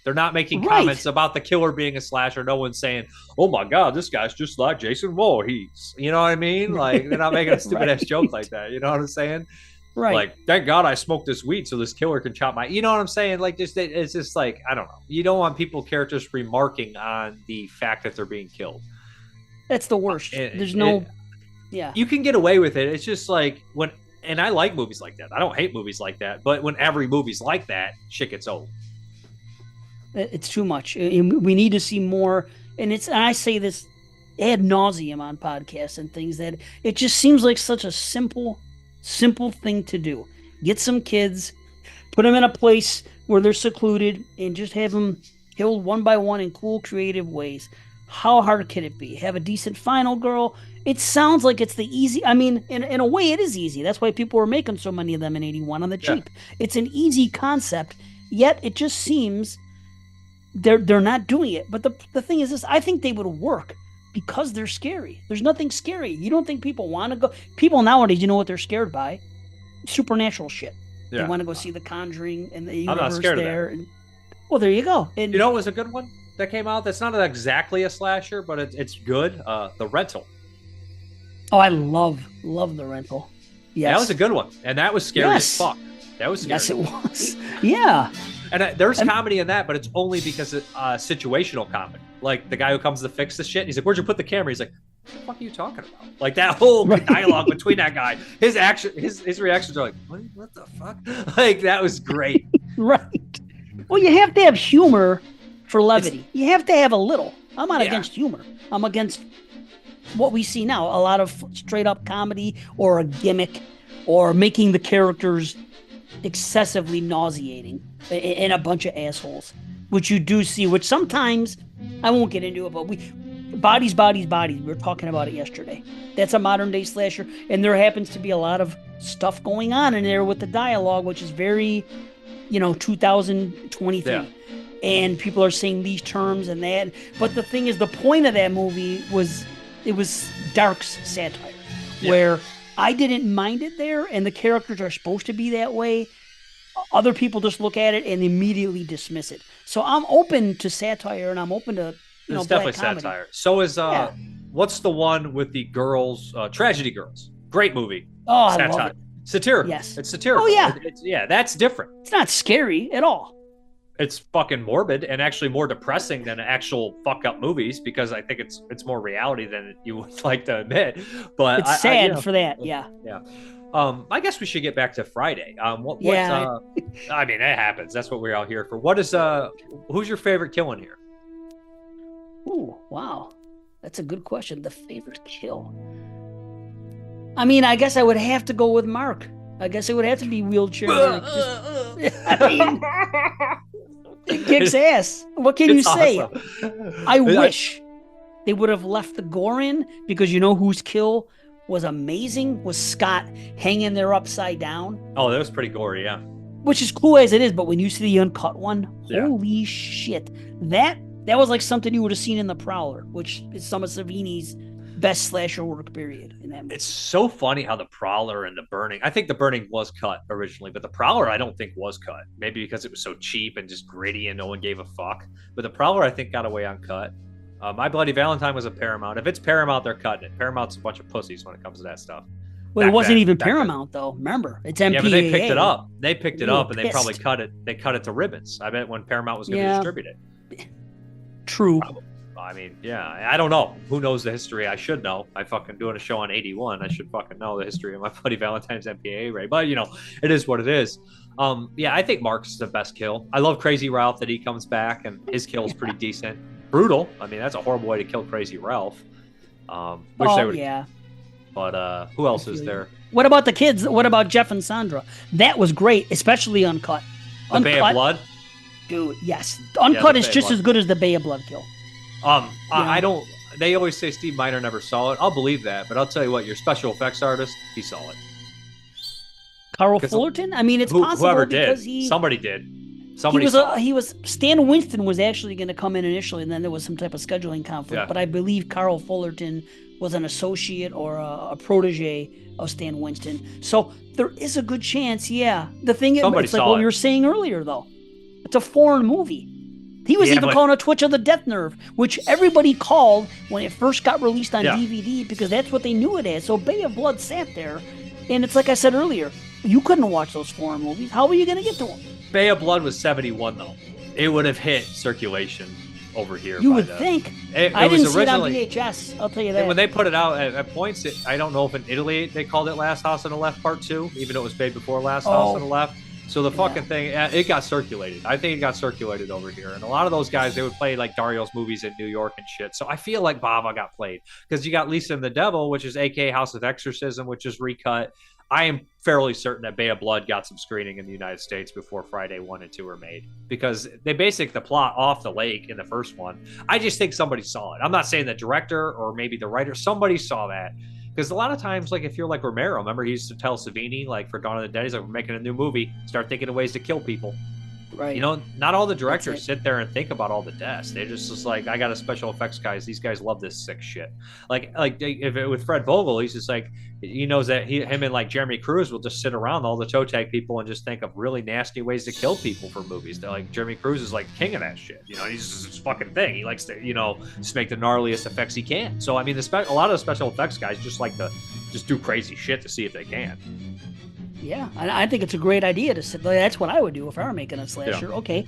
They're not making comments about the killer being a slasher. No one's saying, oh my God, this guy's just like Jason Voorhees. You know what I mean? Like, they're not making a stupid ass joke like that. You know what I'm saying? Right. Like, thank God I smoked this weed so this killer can chop my, you know what I'm saying? Like, it's just like, I don't know. You don't want characters remarking on the fact that they're being killed. That's the worst. There's no, You can get away with it. It's just like and I like movies like that. I don't hate movies like that. But when every movie's like that, shit gets old. It's too much. We need to see more. And I say this ad nauseum on podcasts and things, that it just seems like such a simple thing to do. Get some kids, put them in a place where they're secluded, and just have them killed one by one in cool, creative ways. How hard can it be? Have a decent final girl. It sounds like it's the easy. I mean, in a way, it is easy. That's why people were making so many of them in '81 on the cheap. It's an easy concept, yet it just seems they're not doing it. But the thing is this: I think they would work because they're scary. There's nothing scary. You don't think people want to go? People nowadays, you know what they're scared by? Supernatural shit. Yeah. They want to go see The Conjuring and the universe. I'm not scared there. Of that. Well, there you go. And you know, it was a good one that came out. That's not exactly a slasher, but it's good. The Rental. Oh, I love The Rental. Yes. That was a good one. And that was scary as fuck. That was scary. Yes, it was. Yeah. And there's comedy in that, but it's only because it's situational comedy. Like the guy who comes to fix the shit, and he's like, where'd you put the camera? He's like, what the fuck are you talking about? Like that whole dialogue between that guy. His reactions are like, what the fuck? Like, that was great. Right. Well, you have to have humor for levity. You have to have a little. I'm not against humor. I'm against what we see now, a lot of straight up comedy or a gimmick or making the characters excessively nauseating and a bunch of assholes, which you do see, which sometimes, I won't get into it, but bodies. We were talking about it yesterday. That's a modern day slasher. And there happens to be a lot of stuff going on in there with the dialogue, which is very 2023. Yeah. And people are saying these terms and that. But the thing is, the point of that movie was dark satire, where I didn't mind it there, and the characters are supposed to be that way. Other people just look at it and immediately dismiss it. So I'm open to satire, and I'm open to It's black definitely comedy. satire. So is what's the one with the girls? Tragedy Girls. Great movie. Oh, I Satire. love it. Satirical. Yes. It's satirical. Oh, yeah. It's that's different. It's not scary at all. It's fucking morbid and actually more depressing than actual fuck up movies, because I think it's more reality than you would like to admit. But It's sad for that. Yeah. Yeah. I guess we should get back to Friday. I mean, it happens. That's what we're out here for. What is who's your favorite kill in here? Ooh, wow. That's a good question. The favorite kill. I mean, I guess I would have to go with Mark. I guess it would have to be wheelchair. It kicks ass. What can you say? Awesome. I wish they would have left the gore in, because whose kill was amazing was Scott hanging there upside down. Oh, that was pretty gory, yeah. Which is cool as it is, but when you see the uncut one, Yeah. holy shit. That was like something you would have seen in The Prowler, which is some of Savini's best slasher work period in that movie. It's so funny how the Prowler and the Burning, I think the Burning was cut originally, but the Prowler I don't think was cut. Maybe because it was so cheap and just gritty and no one gave a fuck. But the Prowler I think got away uncut. My Bloody Valentine was a Paramount. If it's Paramount, they're cutting it. Paramount's a bunch of pussies when it comes to that stuff. Well, it wasn't even Paramount, though. Remember, it's MPAA. Yeah, but they picked it up. They picked it They were up, and they probably pissed. cut it. They cut it to ribbons. I bet when Paramount was going to Yeah. distribute it. True. I mean, yeah, I don't know. Who knows the history? I should know. I fucking doing a show on 81. I should fucking know the history of my Bloody Valentine's MPAA rate. But, it is what it is. Yeah, I think Mark's the best kill. I love Crazy Ralph that he comes back, and his kill is pretty decent. Brutal. I mean, that's a horrible way to kill Crazy Ralph. Wish they would. Yeah. But who else is there? What about the kids? What about Jeff and Sandra? That was great, especially uncut. The Bay of Blood? Dude, yes. Uncut the is Bay of just Blood. as good as the Bay of Blood kill. I don't. They always say Steve Miner never saw it. I'll believe that, but I'll tell you what, your special effects artist, he saw it. Carl Fullerton? I mean, it's possible whoever because did. Somebody did. Somebody Stan Winston was actually going to come in initially, and then there was some type of scheduling conflict. Yeah. But I believe Carl Fullerton was an associate or a protege of Stan Winston. So there is a good chance, yeah. The thing is, it's like what you were saying earlier, though. It's a foreign movie. He was even calling a Twitch of the Death Nerve, which everybody called when it first got released on DVD, because that's what they knew it as. So Bay of Blood sat there, and it's like I said earlier, you couldn't watch those foreign movies. How were you going to get to them? Bay of Blood was 71, though. It would have hit circulation over here. You would think. I didn't see it on VHS, I'll tell you that. When they put it out at points, I don't know if in Italy they called it Last House on the Left Part 2, even though it was made before Last House on the Left. So the fucking thing, it got circulated. I think it got circulated over here. And a lot of those guys, they would play like Dario's movies in New York and shit. So I feel like Bava got played. Because you got Lisa and the Devil, which is a.k.a. House of Exorcism, which is recut. I am fairly certain that Bay of Blood got some screening in the United States before Friday 1 and 2 were made. Because they based the plot off the lake in the first one. I just think somebody saw it. I'm not saying the director or maybe the writer. Somebody saw that. Because a lot of times, like, if you're like Romero, remember he used to tell Savini, like, for Dawn of the Dead, he's like, we're making a new movie, start thinking of ways to kill people. Right. Not all the directors sit there and think about all the deaths. They're just like, I got a special effects guys. These guys love this sick shit. Like if it, with Fred Vogel, he's just like, he knows that him and like Jeremy Cruz will just sit around all the toe tag people and just think of really nasty ways to kill people for movies. They're like, Jeremy Cruz is like king of that shit. He's just his fucking thing. He likes to, just make the gnarliest effects he can. So I mean, a lot of the special effects guys just like to just do crazy shit to see if they can. Yeah, I think it's a great idea to sit. That's what I would do if I were making a slasher. Yeah. Okay,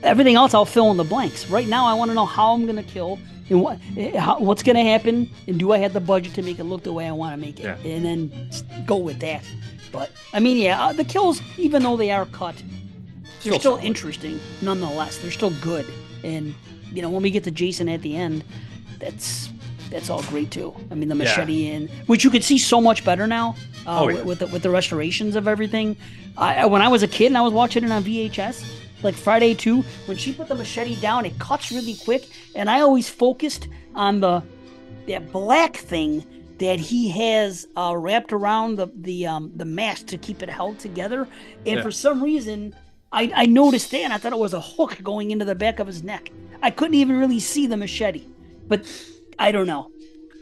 everything else I'll fill in the blanks. Right now, I want to know how I'm going to kill and what's going to happen, and do I have the budget to make it look the way I want to make it, and then go with that. But I mean, the kills, even though they are cut, they're still interesting nonetheless. They're still good, and when we get to Jason at the end, that's all great too. I mean, the machete in, which you could see so much better now with the restorations of everything. When I was a kid and I was watching it on VHS, like Friday 2, when she put the machete down, it cuts really quick, and I always focused on that black thing that he has wrapped around the mask to keep it held together. And for some reason, I noticed that, and I thought it was a hook going into the back of his neck. I couldn't even really see the machete, but I don't know.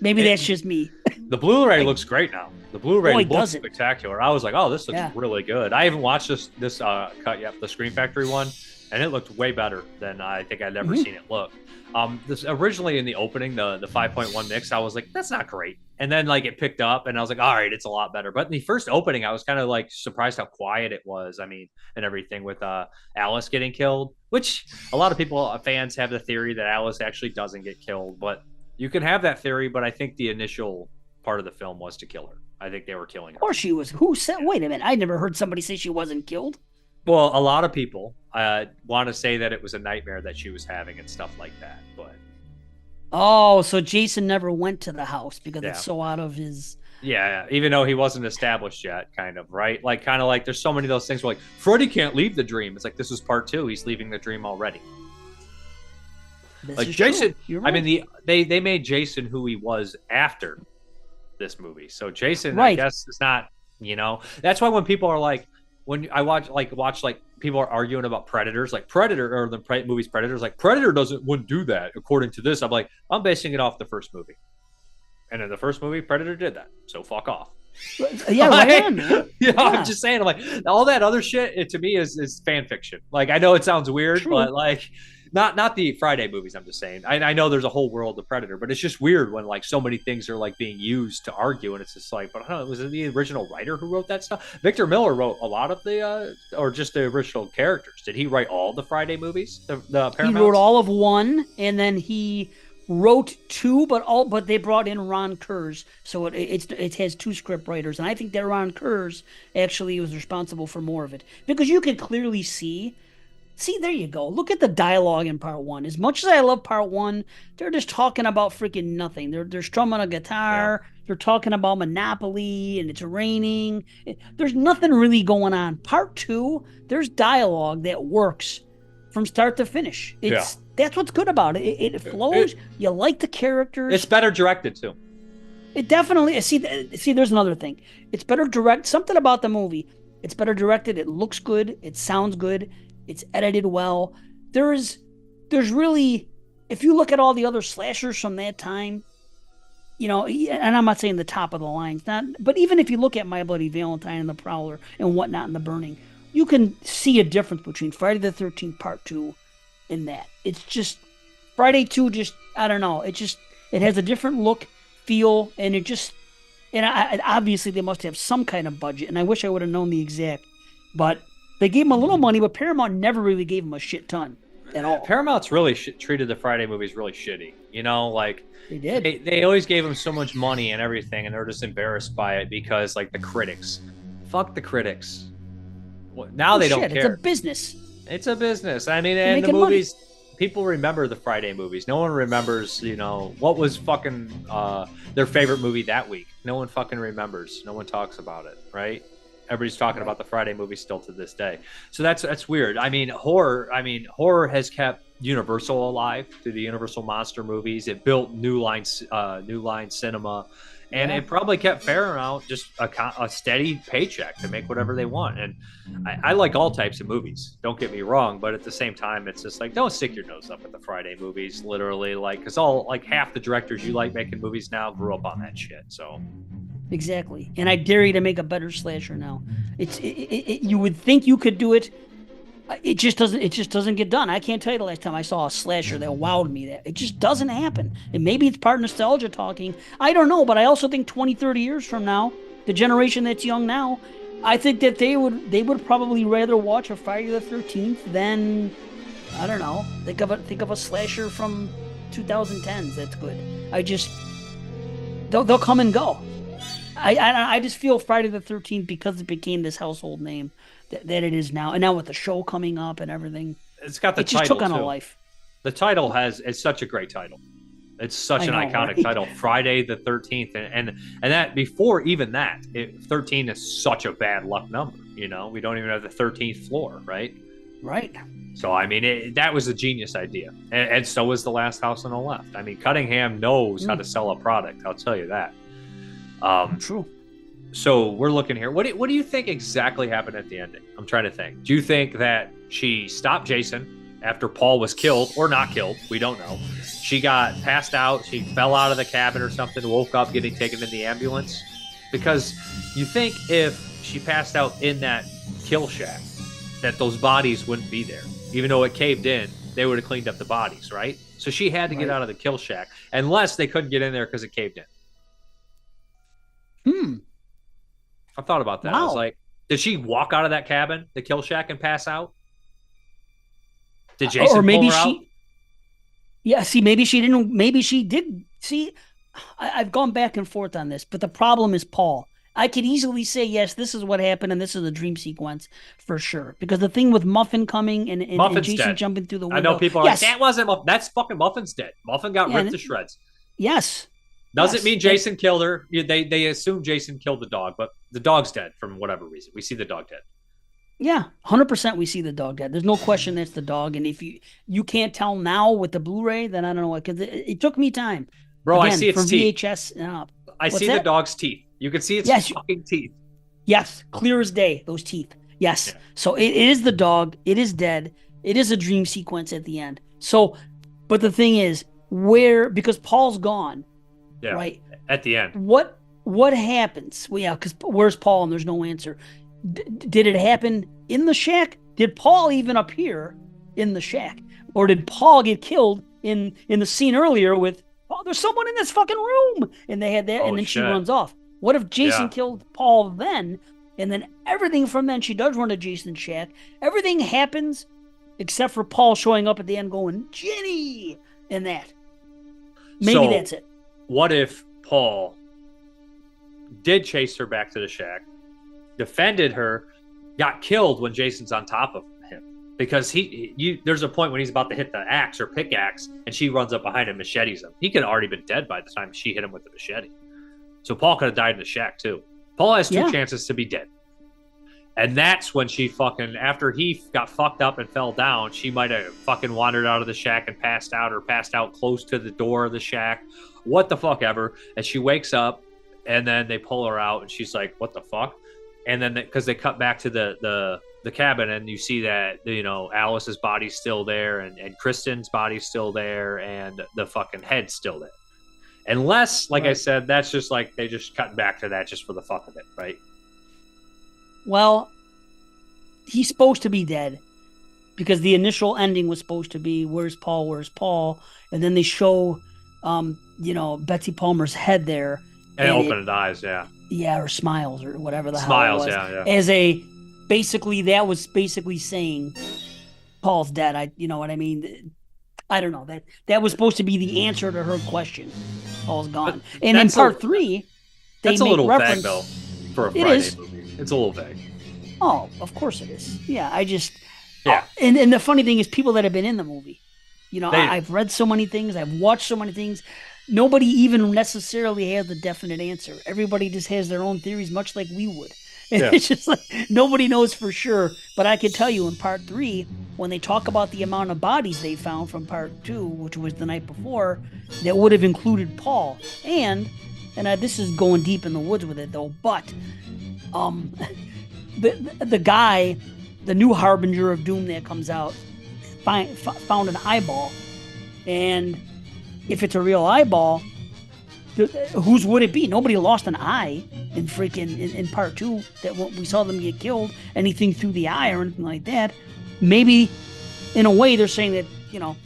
Maybe that's just me. The Blu-ray looks great now. The Blu-ray looks spectacular. I was like, oh, this looks really good. I haven't watched this cut yet, the Screen Factory one, and it looked way better than I think I'd ever seen it look. This originally in the opening, the 5.1 mix, I was like, that's not great. And then like it picked up and I was like, all right, it's a lot better. But in the first opening, I was kind of like surprised how quiet it was. I mean, and everything with Alice getting killed, which a lot of people, fans have the theory that Alice actually doesn't get killed. But you can have that theory, but I think the initial part of the film was to kill her. I think they were killing her. Or she was. Who said, wait a minute, I never heard somebody say she wasn't killed. Well, a lot of people want to say that it was a nightmare that she was having and stuff like that. But so Jason never went to the house because it's so out of his. Yeah, even though he wasn't established yet, kind of, right? Like, kind of like there's so many of those things where like Freddy can't leave the dream. It's like this is part 2. He's leaving the dream already. Like Jason, right. I mean, they made Jason who he was after this movie. So Jason, I guess, is not. That's why when people are like. When I watch people are arguing about Predators, like Predator or the movie's Predators, like Predator wouldn't do that according to this. I'm like, I'm basing it off the first movie, and in the first movie, Predator did that. So fuck off. Yeah, right on, man. I'm just saying, I'm like, all that other shit, to me is fan fiction. Like, I know it sounds weird, but like, not the Friday movies. I'm just saying. I know there's a whole world of Predator, but it's just weird when like so many things are like being used to argue, and it's just like, but I don't know, was it the original writer who wrote that stuff? Victor Miller wrote a lot of the, or just the original characters. Did he write all the Friday movies? The Paramounts? He wrote all of one, and then he wrote 2, but they brought in Ron Kurz, so it has 2 script writers, and I think that Ron Kurz actually was responsible for more of it because you can clearly see. See, there you go. Look at the dialogue in part 1. As much as I love part 1, they're just talking about freaking nothing. They're strumming a guitar. Yeah. They're talking about Monopoly, and it's raining. There's nothing really going on. Part 2, there's dialogue that works from start to finish. That's what's good about it. It flows. You like the characters. It's better directed too. It definitely. See, there's another thing. It's better direct. Something about the movie. It's better directed. It looks good. It sounds good. It's edited well. There's really, if you look at all the other slashers from that time, and I'm not saying the top of the lines, but even if you look at My Bloody Valentine and The Prowler and whatnot and The Burning, you can see a difference between Friday the 13th Part 2 and that. It's just, Friday 2 just, I don't know, it has a different look, feel, and obviously they must have some kind of budget, and I wish I would have known the exact, but they gave him a little money, but Paramount never really gave him a shit ton at all. Paramount's really treated the Friday movies really shitty. Like they did. They always gave them so much money and everything, and they're just embarrassed by it because like the critics. Fuck the critics. Now they don't care. It's a business. It's a business. I mean, and the movies. People remember the Friday movies. No one remembers, what was fucking their favorite movie that week. No one fucking remembers. No one talks about it, right? Everybody's talking about the Friday movie still to this day. So that's weird. I mean, horror has kept Universal alive through the Universal monster movies. It built New Line Cinema, and it probably kept Paramount just a steady paycheck to make whatever they want. And I like all types of movies. Don't get me wrong, but at the same time, it's just like, don't stick your nose up at the Friday movies. Literally, because half the directors you like making movies now grew up on that shit. So. Exactly, and I dare you to make a better slasher now. You would think you could do it. It just doesn't get done. I can't tell you the last time I saw a slasher that wowed me. That it just doesn't happen. And maybe it's part nostalgia talking. I don't know, but I also think 20, 30 years from now, the generation that's young now, I think that they would probably rather watch a Friday the 13th than, I don't know, think of a slasher from 2010s. That's good. They'll come and go. I just feel Friday the 13th, because it became this household name that it is now, and now with the show coming up and everything, it's got the title. It just took on a life. The title it's such a great title. It's such an iconic title, Friday the 13th, and that before even that, 13 is such a bad luck number. We don't even have the 13th floor, right? Right. So I mean, that was a genius idea, and so was The Last House on the Left. I mean, Cunningham knows how to sell a product. I'll tell you that. True. So we're looking here. What do you think exactly happened at the ending? I'm trying to think. Do you think that she stopped Jason after Paul was killed or not killed? We don't know. She got passed out. She fell out of the cabin or something, woke up getting taken in the ambulance. Because you think if she passed out in that kill shack, that those bodies wouldn't be there. Even though it caved in, they would have cleaned up the bodies, right? So she had to get out of the kill shack, unless they couldn't get in there because it caved in. I thought about that. Wow. I was like, did she walk out of that cabin, the kill shack, and pass out? Did Jason or maybe pull her out? Yeah, see, maybe she didn't. Maybe she did. See, I've gone back and forth on this, but the problem is Paul. I could easily say, yes, this is what happened, and this is the dream sequence for sure. Because the thing with Muffin coming and Jason dead. Jumping through the window. I know people are like, that wasn't Muffin. That's fucking Muffin's dead. Muffin got ripped to shreds. Yes. Doesn't mean Jason killed her. They assume Jason killed the dog, but the dog's dead from whatever reason. We see the dog dead. Yeah, 100% we see the dog dead. There's no question that's the dog. And if you can't tell now with the Blu-ray, then I don't know what, because it took me time. Bro, again, I see its for teeth. VHS. I see the dog's teeth. You can see its fucking teeth. Yes, clear as day, those teeth. Yes. Yeah. So it is the dog. It is dead. It is a dream sequence at the end. So, but the thing is, because Paul's gone, right? At the end. What happens? Well, yeah, because where's Paul? And there's no answer. Did it happen in the shack? Did Paul even appear in the shack? Or did Paul get killed in the scene earlier with, oh, there's someone in this fucking room? And they had that, and then she runs off. What if Jason killed Paul then, and then everything from then, she does run to Jason's shack. Everything happens except for Paul showing up at the end going, Jenny, and that. Maybe that's it. What if Paul did chase her back to the shack, defended her, got killed when Jason's on top of him? Because there's a point when he's about to hit the axe or pickaxe, and she runs up behind him, machetes him. He could have already been dead by the time she hit him with the machete. So Paul could have died in the shack too. Paul has two chances to be dead. And that's when she after he got fucked up and fell down, she might have fucking wandered out of the shack and passed out, or passed out close to the door of the shack. What the fuck ever. And she wakes up, and then they pull her out, and she's like, what the fuck? And then because they cut back to the cabin, and you see that, Alice's body's still there, and Kristen's body's still there, and the fucking head's still there. Unless, like I said, that's just like they just cut back to that just for the fuck of it, right? Well, he's supposed to be dead because the initial ending was supposed to be, where's Paul, where's Paul? And then they show, Betsy Palmer's head there. And opened eyes, yeah. Yeah, or smiles or whatever the hell it was. Yeah. That was basically saying Paul's dead. You know what I mean? I don't know. That was supposed to be the answer to her question. Paul's gone. And in part 3, that's a little vague, though, for a Friday movie. It's a little vague. Oh, of course it is. Yeah, and the funny thing is, people that have been in the movie, I've read so many things, I've watched so many things. Nobody even necessarily has the definite answer. Everybody just has their own theories, much like we would. And it's just like nobody knows for sure. But I can tell you, in part 3, when they talk about the amount of bodies they found from part 2, which was the night before, that would have included Paul. And this is going deep in the woods with it, though. But the guy, the new harbinger of doom that comes out, found an eyeball, and if it's a real eyeball, whose would it be? Nobody lost an eye in part 2 that we saw them get killed, anything through the eye or anything like that. Maybe in a way they're saying that,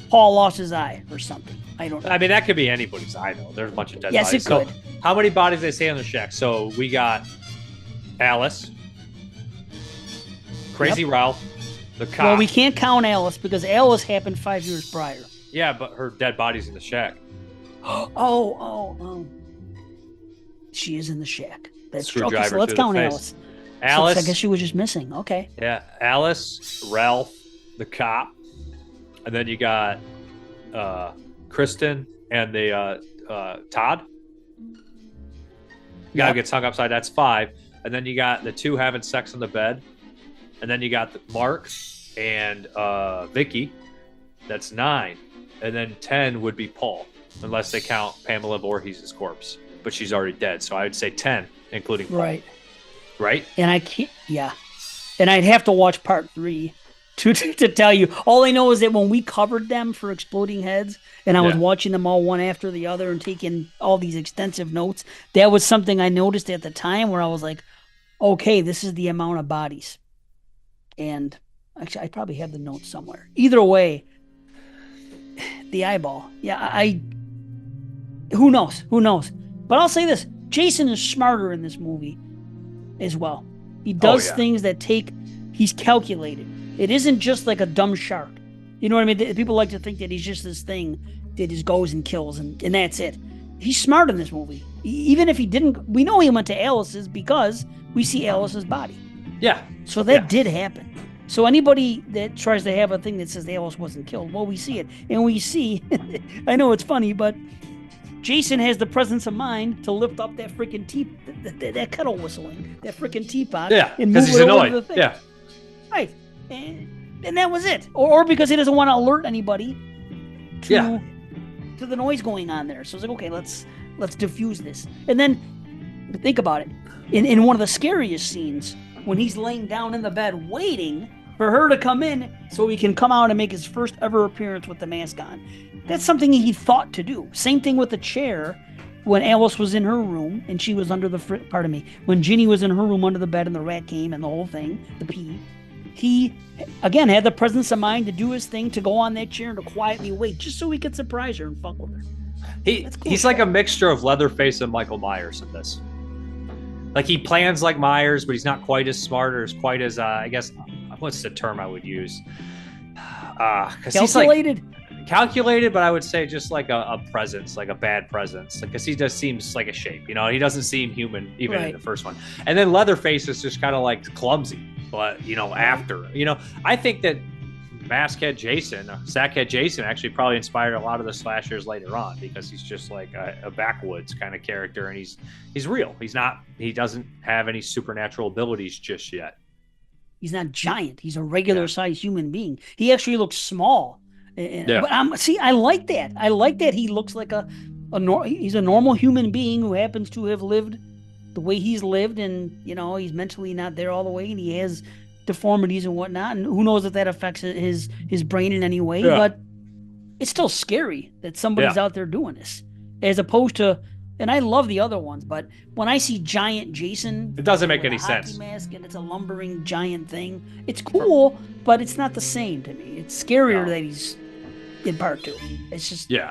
Paul lost his eye or something. I don't know. I mean, that could be anybody's eye, though. There's a bunch of dead bodies. Yes, it could. So, how many bodies they say on the shack? So we got Alice, Crazy Ralph, the cop. Well, we can't count Alice because Alice happened 5 years prior. Yeah, but her dead body's in the shack. Oh. She is in the shack. That's true. Okay, so let's count Alice. Alice. So I guess she was just missing. Okay. Yeah, Alice, Ralph, the cop, and then you got Kristen and the Todd. You gotta get hung upside. That's 5, and then you got the 2 having sex in the bed, and then you got Mark and Vicky. That's 9, and then 10 would be Paul, unless they count Pamela Voorhees' corpse. but she's already dead. So I would say 10, including Paul. Right? And I can't, yeah. And I'd have to watch part 3 to tell you. All I know is that when we covered them for Exploding Heads, and I was watching them all one after the other and taking all these extensive notes, that was something I noticed at the time where I was like, okay, this is the amount of bodies. And actually, I probably have the notes somewhere. Either way, the eyeball. Yeah, who knows? Who knows? But I'll say this. Jason is smarter in this movie as well. He does things that he's calculated. It isn't just like a dumb shark. You know what I mean? People like to think that he's just this thing that just goes and kills and that's it. He's smart in this movie. Even if he didn't, we know he went to Alice's because we see Alice's body. Yeah. So that did happen. So anybody that tries to have a thing that says Alice wasn't killed, well, we see it. And we see, I know it's funny, but Jason has the presence of mind to lift up that freaking that kettle whistling, that freaking teapot. Yeah, and because move he's it over annoyed. to the thing. Yeah. Right. And that was it. Or because he doesn't want to alert anybody to the noise going on there. So it's like, okay, let's diffuse this. And then think about it. In one of the scariest scenes, when he's laying down in the bed waiting for her to come in so he can come out and make his first ever appearance with the mask on. That's something he thought to do. Same thing with the chair when Alice was in her room and she was under when Ginny was in her room under the bed and the rat came and the whole thing, the pee. He, again, had the presence of mind to do his thing, to go on that chair and to quietly wait just so he could surprise her and fuck with her. He's like a mixture of Leatherface and Michael Myers in this. Like, he plans like Myers, but he's not quite as smart or as quite as, I guess, what's the term I would use? Calculated? Calculated, but I would say just like a presence, like a bad presence. Because he just seems like a shape, you know? He doesn't seem human, even in the first one. And then Leatherface is just kind of like clumsy, but, you know, after. You know, I think that Maskhead Jason, Sackhead Jason, actually probably inspired a lot of the slashers later on, because he's just like a backwoods kind of character, and he's real. He doesn't have any supernatural abilities just yet. He's not giant. He's a regular sized human being. He actually looks small. But I like that. I like that he looks like he's a normal human being who happens to have lived the way he's lived, and you know, he's mentally not there all the way, and he has deformities and whatnot, and who knows if that affects his brain in any way. But it's still scary that somebody's out there doing this, as opposed to, and I love the other ones, but when I see giant Jason, it doesn't make with any a hockey sense. mask and it's a lumbering giant thing. It's cool, but it's not the same to me. It's scarier that he's in part 2. It's just you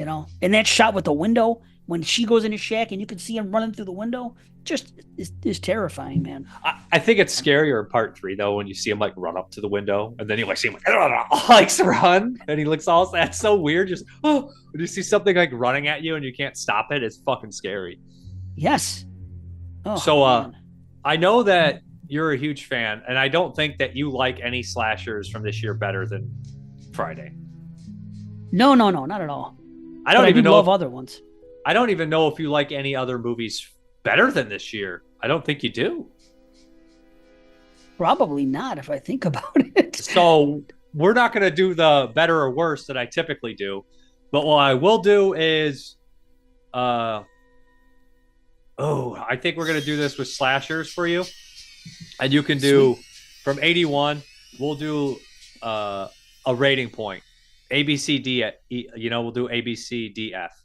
know, and that shot with the window when she goes in his shack and you can see him running through the window, just is terrifying, man. I think it's scarier in part 3 though, when you see him like run up to the window and then you like see him like run and he looks all, that's so weird. Just when you see something like running at you and you can't stop it, it's fucking scary. Yes. So I know that you're a huge fan, and I don't think that you like any slashers from this year better than Friday. No, not at all. I don't even love other ones. I don't even know if you like any other movies better than this year. I don't think you do. Probably not, if I think about it. So we're not going to do the better or worse that I typically do. But what I will do is, I think we're going to do this with slashers for you. And you can do from 81, we'll do a rating point. A, B, C, D, we'll do A, B, C, D, F.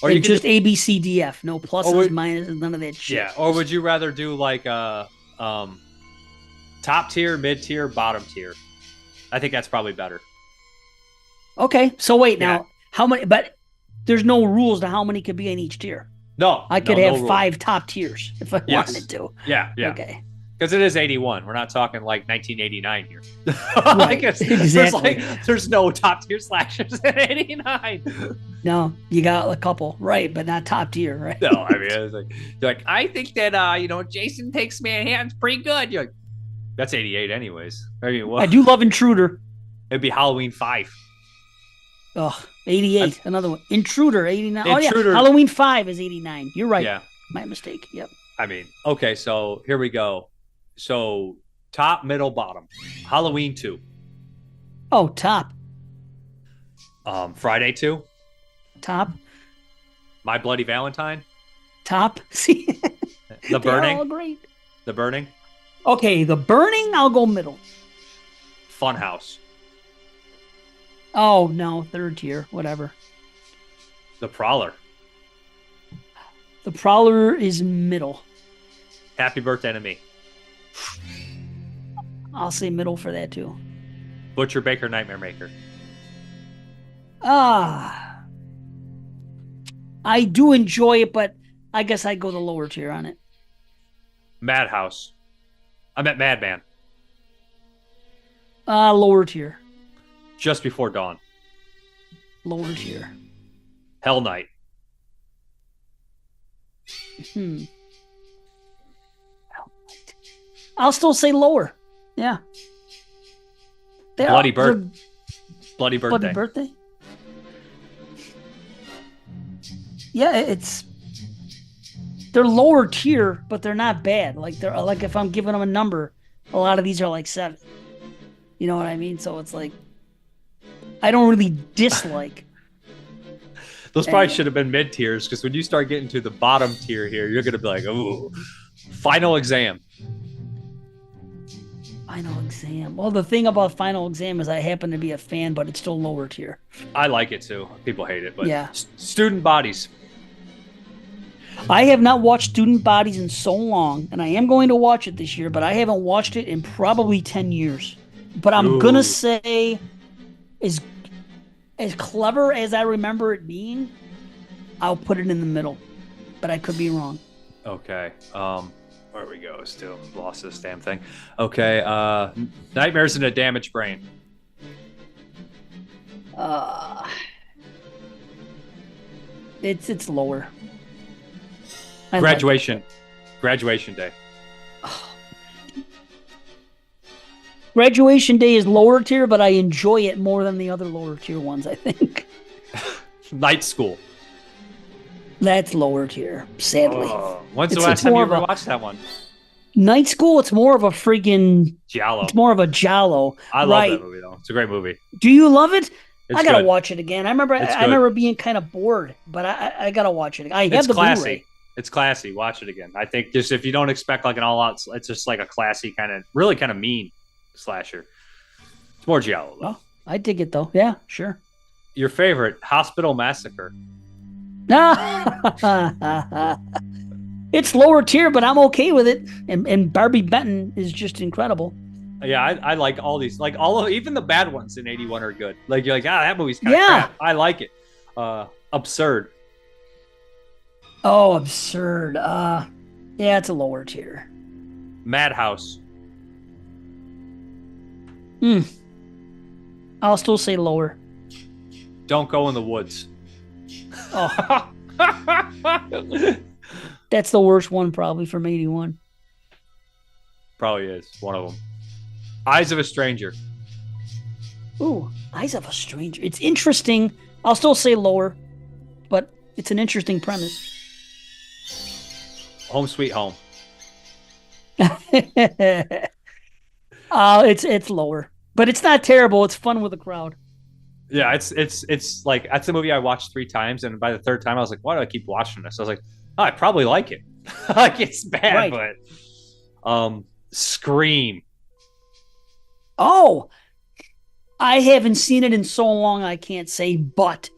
Or you just A, B, C, D, F. No pluses, minuses, none of that shit. Yeah. Or would you rather do like a top tier, mid tier, bottom tier? I think that's probably better. Okay. So wait, now how many? But there's no rules to how many could be in each tier. No, I could have 5 top tiers if I wanted to. Yeah. Okay. Because it is 81. We're not talking like 1989 here. Right. Exactly. There's no top tier slashers in 89. No, you got a couple, right? But not top tier, right? No, I mean, it's like, you're like, I think that Jason Takes Manhattan's pretty good. You're like, that's 88 anyways. I mean, I do love Intruder. It'd be Halloween 5. Oh, 88. Another one. Intruder, 89. Intruder. Oh, yeah. Halloween 5 is 89. You're right. Yeah. My mistake. Yep. I mean, okay, so here we go. So top, middle, bottom. Halloween 2. Oh, top. Friday 2. Top. My Bloody Valentine. Top. See, The Burning. They're all great. The Burning. Okay, The Burning, I'll go middle. Funhouse. Oh, no, third tier, whatever. The Prowler. The Prowler is middle. Happy Birthday to Me. I'll say middle for that, too. Butcher Baker Nightmare Maker. I do enjoy it, but I guess I'd go the lower tier on it. Madhouse. I meant Madman. Lower tier. Just Before Dawn. Lower tier. Hell Night. I'll still say lower. Yeah. Bloody Birthday. Bloody Birthday. Yeah, they're lower tier, but they're not bad. Like if I'm giving them a number, a lot of these are like 7. You know what I mean? So it's like I don't really dislike. Those probably should have been mid tiers, because when you start getting to the bottom tier here, you're gonna be like, ooh. Final Exam. Final Exam. Well, the thing about Final Exam is I happen to be a fan, but it's still lower tier. I like it too. People hate it, but yeah. Student Bodies. I have not watched Student Bodies in so long, and I am going to watch it this year, but I haven't watched it in probably 10 years. But I'm gonna say, as clever as I remember it being, I'll put it in the middle. But I could be wrong. Okay. Where we go? Still lost this damn thing. Okay. Nightmares in a Damaged Brain. It's lower. Graduation Day. Graduation Day is lower tier, but I enjoy it more than the other lower tier ones, I think. Night School. That's lower tier, sadly. When's the last time you ever watched that one? Night School, it's more of a freaking Giallo. It's more of a Giallo. I love that movie, though. It's a great movie. Do you love it? It's I gotta good. watch it again. I remember being kind of bored, but I gotta watch it. I have the classy. Blu-ray. It's classy. Watch it again. I think just if you don't expect like an all-out, it's just like a classy really kind of mean slasher. It's more Giallo, though. Oh, I dig it, though. Yeah, sure. Your favorite, Hospital Massacre. It's lower tier, but I'm okay with it. And Barbie Benton is just incredible. Yeah, I like all these. Like even the bad ones in 81 are good. Like you're like, that movie's kind of crap. I like it. Absurd. Oh, Absurd. Yeah, it's a lower tier. Madhouse. I'll still say lower. Don't Go in the Woods. Oh. That's the worst one probably from 81. Probably is one of them. Eyes of a Stranger. Ooh, Eyes of a Stranger. It's interesting. I'll still say lower, but it's an interesting premise. Home Sweet Home. It's lower, but it's not terrible. It's fun with a crowd. Yeah, it's like that's a movie I watched 3 times, and by the 3rd time I was like, why do I keep watching this? I was like, I probably like it. Like it's bad, right. But Scream. Oh, I haven't seen it in so long I can't say, but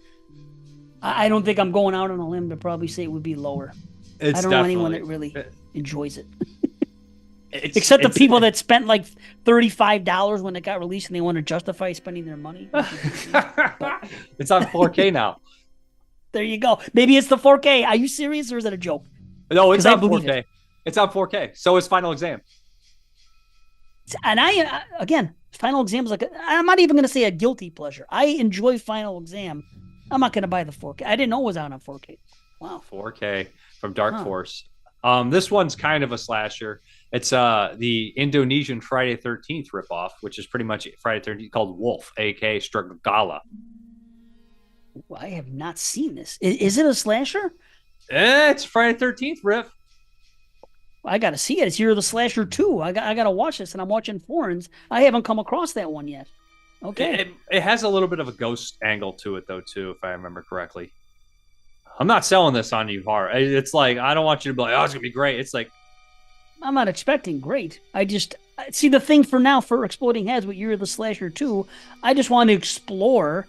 I don't think I'm going out on a limb to probably say it would be lower. I don't know anyone that really enjoys it. Except the people that spent like $35 when it got released and they want to justify spending their money. It's on 4K now. There you go. Maybe it's the 4K. Are you serious or is that a joke? No, it's on 4K. It's on 4K. So is Final Exam. And again, Final Exam is I'm not even going to say a guilty pleasure. I enjoy Final Exam. I'm not going to buy the 4K. I didn't know it was out on 4K. Wow. 4K from Dark Force. This one's kind of a slasher. It's the Indonesian Friday 13th ripoff, which is pretty much Friday 13th called Wolf, a.k.a. Strugala. I have not seen this. Is it a slasher? It's Friday 13th riff. I got to see it. It's Year of the Slasher 2. I got to watch this, and I'm watching foreigns. I haven't come across that one yet. Okay. It has a little bit of a ghost angle to it, though, too, if I remember correctly. I'm not selling this on you hard. It's like, I don't want you to be like, oh, it's going to be great. It's like, I'm not expecting great. I just see the thing for now for Exploding Heads with Year of the Slasher 2. I just want to explore.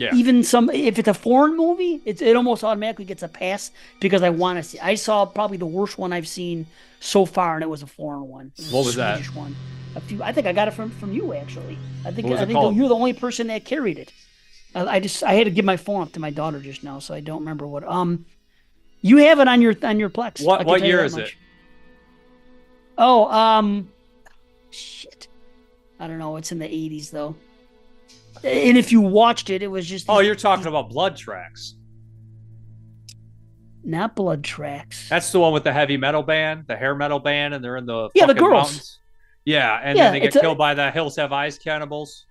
yeah. Even if it's a foreign movie, it almost automatically gets a pass because I want to see. I saw probably the worst one I've seen so far, and it was a foreign one. What was that? Swedish one. I think I got it from you actually. I think called? you're the only person that carried it. I had to give my phone up to my daughter just now, so I don't remember what. You have it on your Plex. What year is it? Oh, shit. I don't know. It's in the 80s though. And if you watched it, it was just. Oh, you're talking about Blood Tracks. Not Blood Tracks. That's the one with the heavy metal band, the hair metal band, and they're in the the girls. Mountains. Yeah, and then they get killed by the Hills Have Eyes cannibals.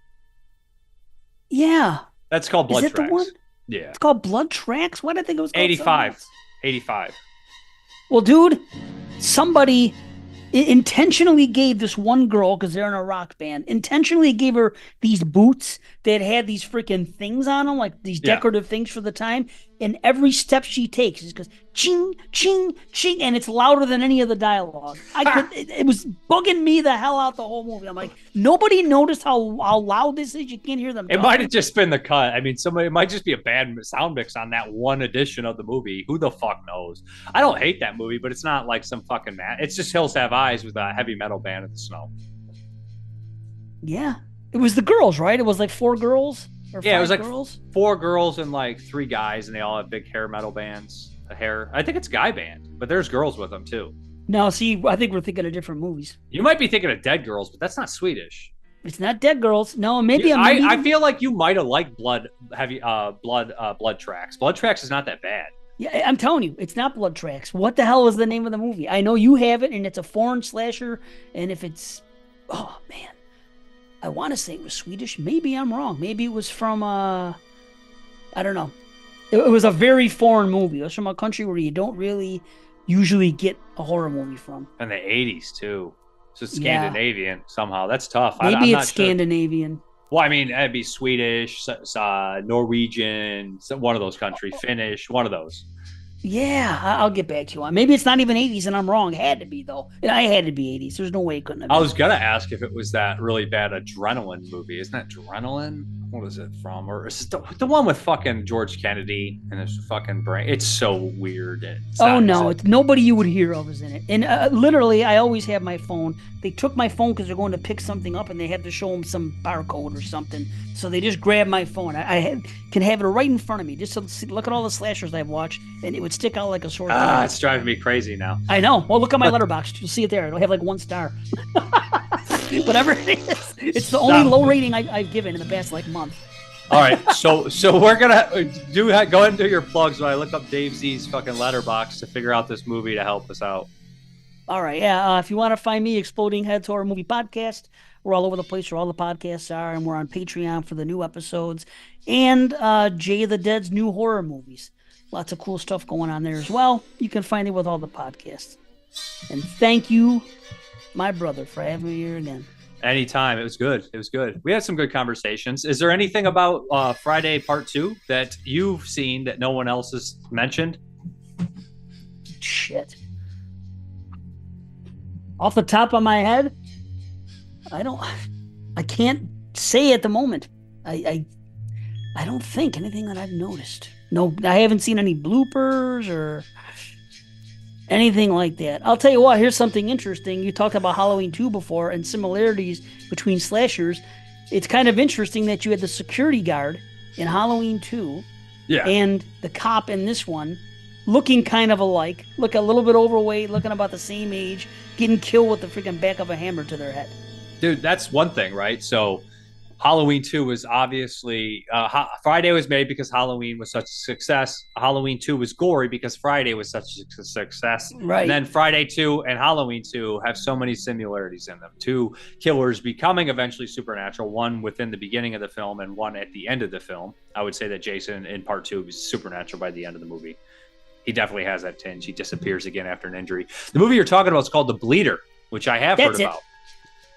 Yeah. That's called Blood Tracks. Is it the one? Yeah. It's called Blood Tracks? Why did I think it was called 85. 85. Well, dude, somebody intentionally gave this one girl, because they're in a rock band, intentionally gave her these boots that had these freaking things on them, like these decorative things for the time. And every step she takes is goes ching, ching, ching, and it's louder than any of the dialogue. It was bugging me the hell out the whole movie. I'm like, nobody noticed how loud this is. You can't hear them. It might have just been the cut. I mean, it might just be a bad sound mix on that one edition of the movie. Who the fuck knows? I don't hate that movie, but it's not like some fucking It's just Hills Have Eyes with a heavy metal band in the snow. Yeah. It was the girls, right? It was like 4 girls? Yeah, it was like girls? 4 girls and like 3 guys, and they all have big hair metal bands. I think it's guy band, but there's girls with them too. No, see, I think we're thinking of different movies. You might be thinking of Dead Girls, but that's not Swedish. It's not Dead Girls. No, maybe I feel like you might have liked Blood Tracks. Blood Tracks is not that bad. Yeah, I'm telling you, it's not Blood Tracks. What the hell is the name of the movie? I know you have it, and it's a foreign slasher, and if it's, oh man, I want to say it was Swedish. Maybe I'm wrong. Maybe it was from, I don't know. It was a very foreign movie. It was from a country where you don't really usually get a horror movie from. In the 80s, too. So it's Scandinavian somehow. That's tough. Maybe I'm it's Scandinavian. Sure. Well, I mean, it'd be Swedish, Norwegian, one of those countries, Finnish, one of those. Yeah, I'll get back to you on. Maybe it's not even 80s, and I'm wrong. It had to be, though. I had to be 80s. There's no way it couldn't have been. I was going to ask if it was that really bad Adrenaline movie. Isn't that Adrenaline? What is it from? Or is it the one with fucking George Kennedy and his fucking brain? It's so weird. It's nobody you would hear of is in it. And literally, I always have my phone. They took my phone because they're going to pick something up, and they had to show them some barcode or something. So they just grabbed my phone. I can have it right in front of me. Just to look at all the slashers I've watched, and it would stick out like a sore thumb. It's driving me crazy now. I know. Well, look at my letterbox. You'll see it there. It'll have like 1 star. Whatever it is. It's the only low rating I've given in the past month. All right, so we're gonna go ahead and do your plugs while I look up Dave Z's fucking letterbox to figure out this movie to help us out. All right, yeah. If you want to find me, Exploding Heads Horror Movie Podcast, we're all over the place where all the podcasts are, and we're on Patreon for the new episodes and Jay the Dead's new horror movies. Lots of cool stuff going on there as well. You can find it with all the podcasts. And thank you, my brother, for having me here again. Anytime. It was good. We had some good conversations. Is there anything about Friday Part 2 that you've seen that no one else has mentioned? Shit. Off the top of my head, I can't say at the moment. I don't think anything that I've noticed. No, I haven't seen any bloopers or anything like that. I'll tell you what, here's something interesting. You talked about Halloween 2 before and similarities between slashers. It's kind of interesting that you had the security guard in Halloween 2 and the cop in this one looking kind of alike, look a little bit overweight, looking about the same age, getting killed with the freaking back of a hammer to their head. Dude, that's one thing, right? So Halloween 2 was obviously Friday was made because Halloween was such a success. Halloween 2 was gory because Friday was such a success. Right. And then Friday 2 and Halloween 2 have so many similarities in them. 2 killers becoming eventually supernatural, one within the beginning of the film and one at the end of the film. I would say that Jason in Part 2 was supernatural by the end of the movie. He definitely has that tinge. He disappears again after an injury. The movie you're talking about is called The Bleeder, which I have heard about.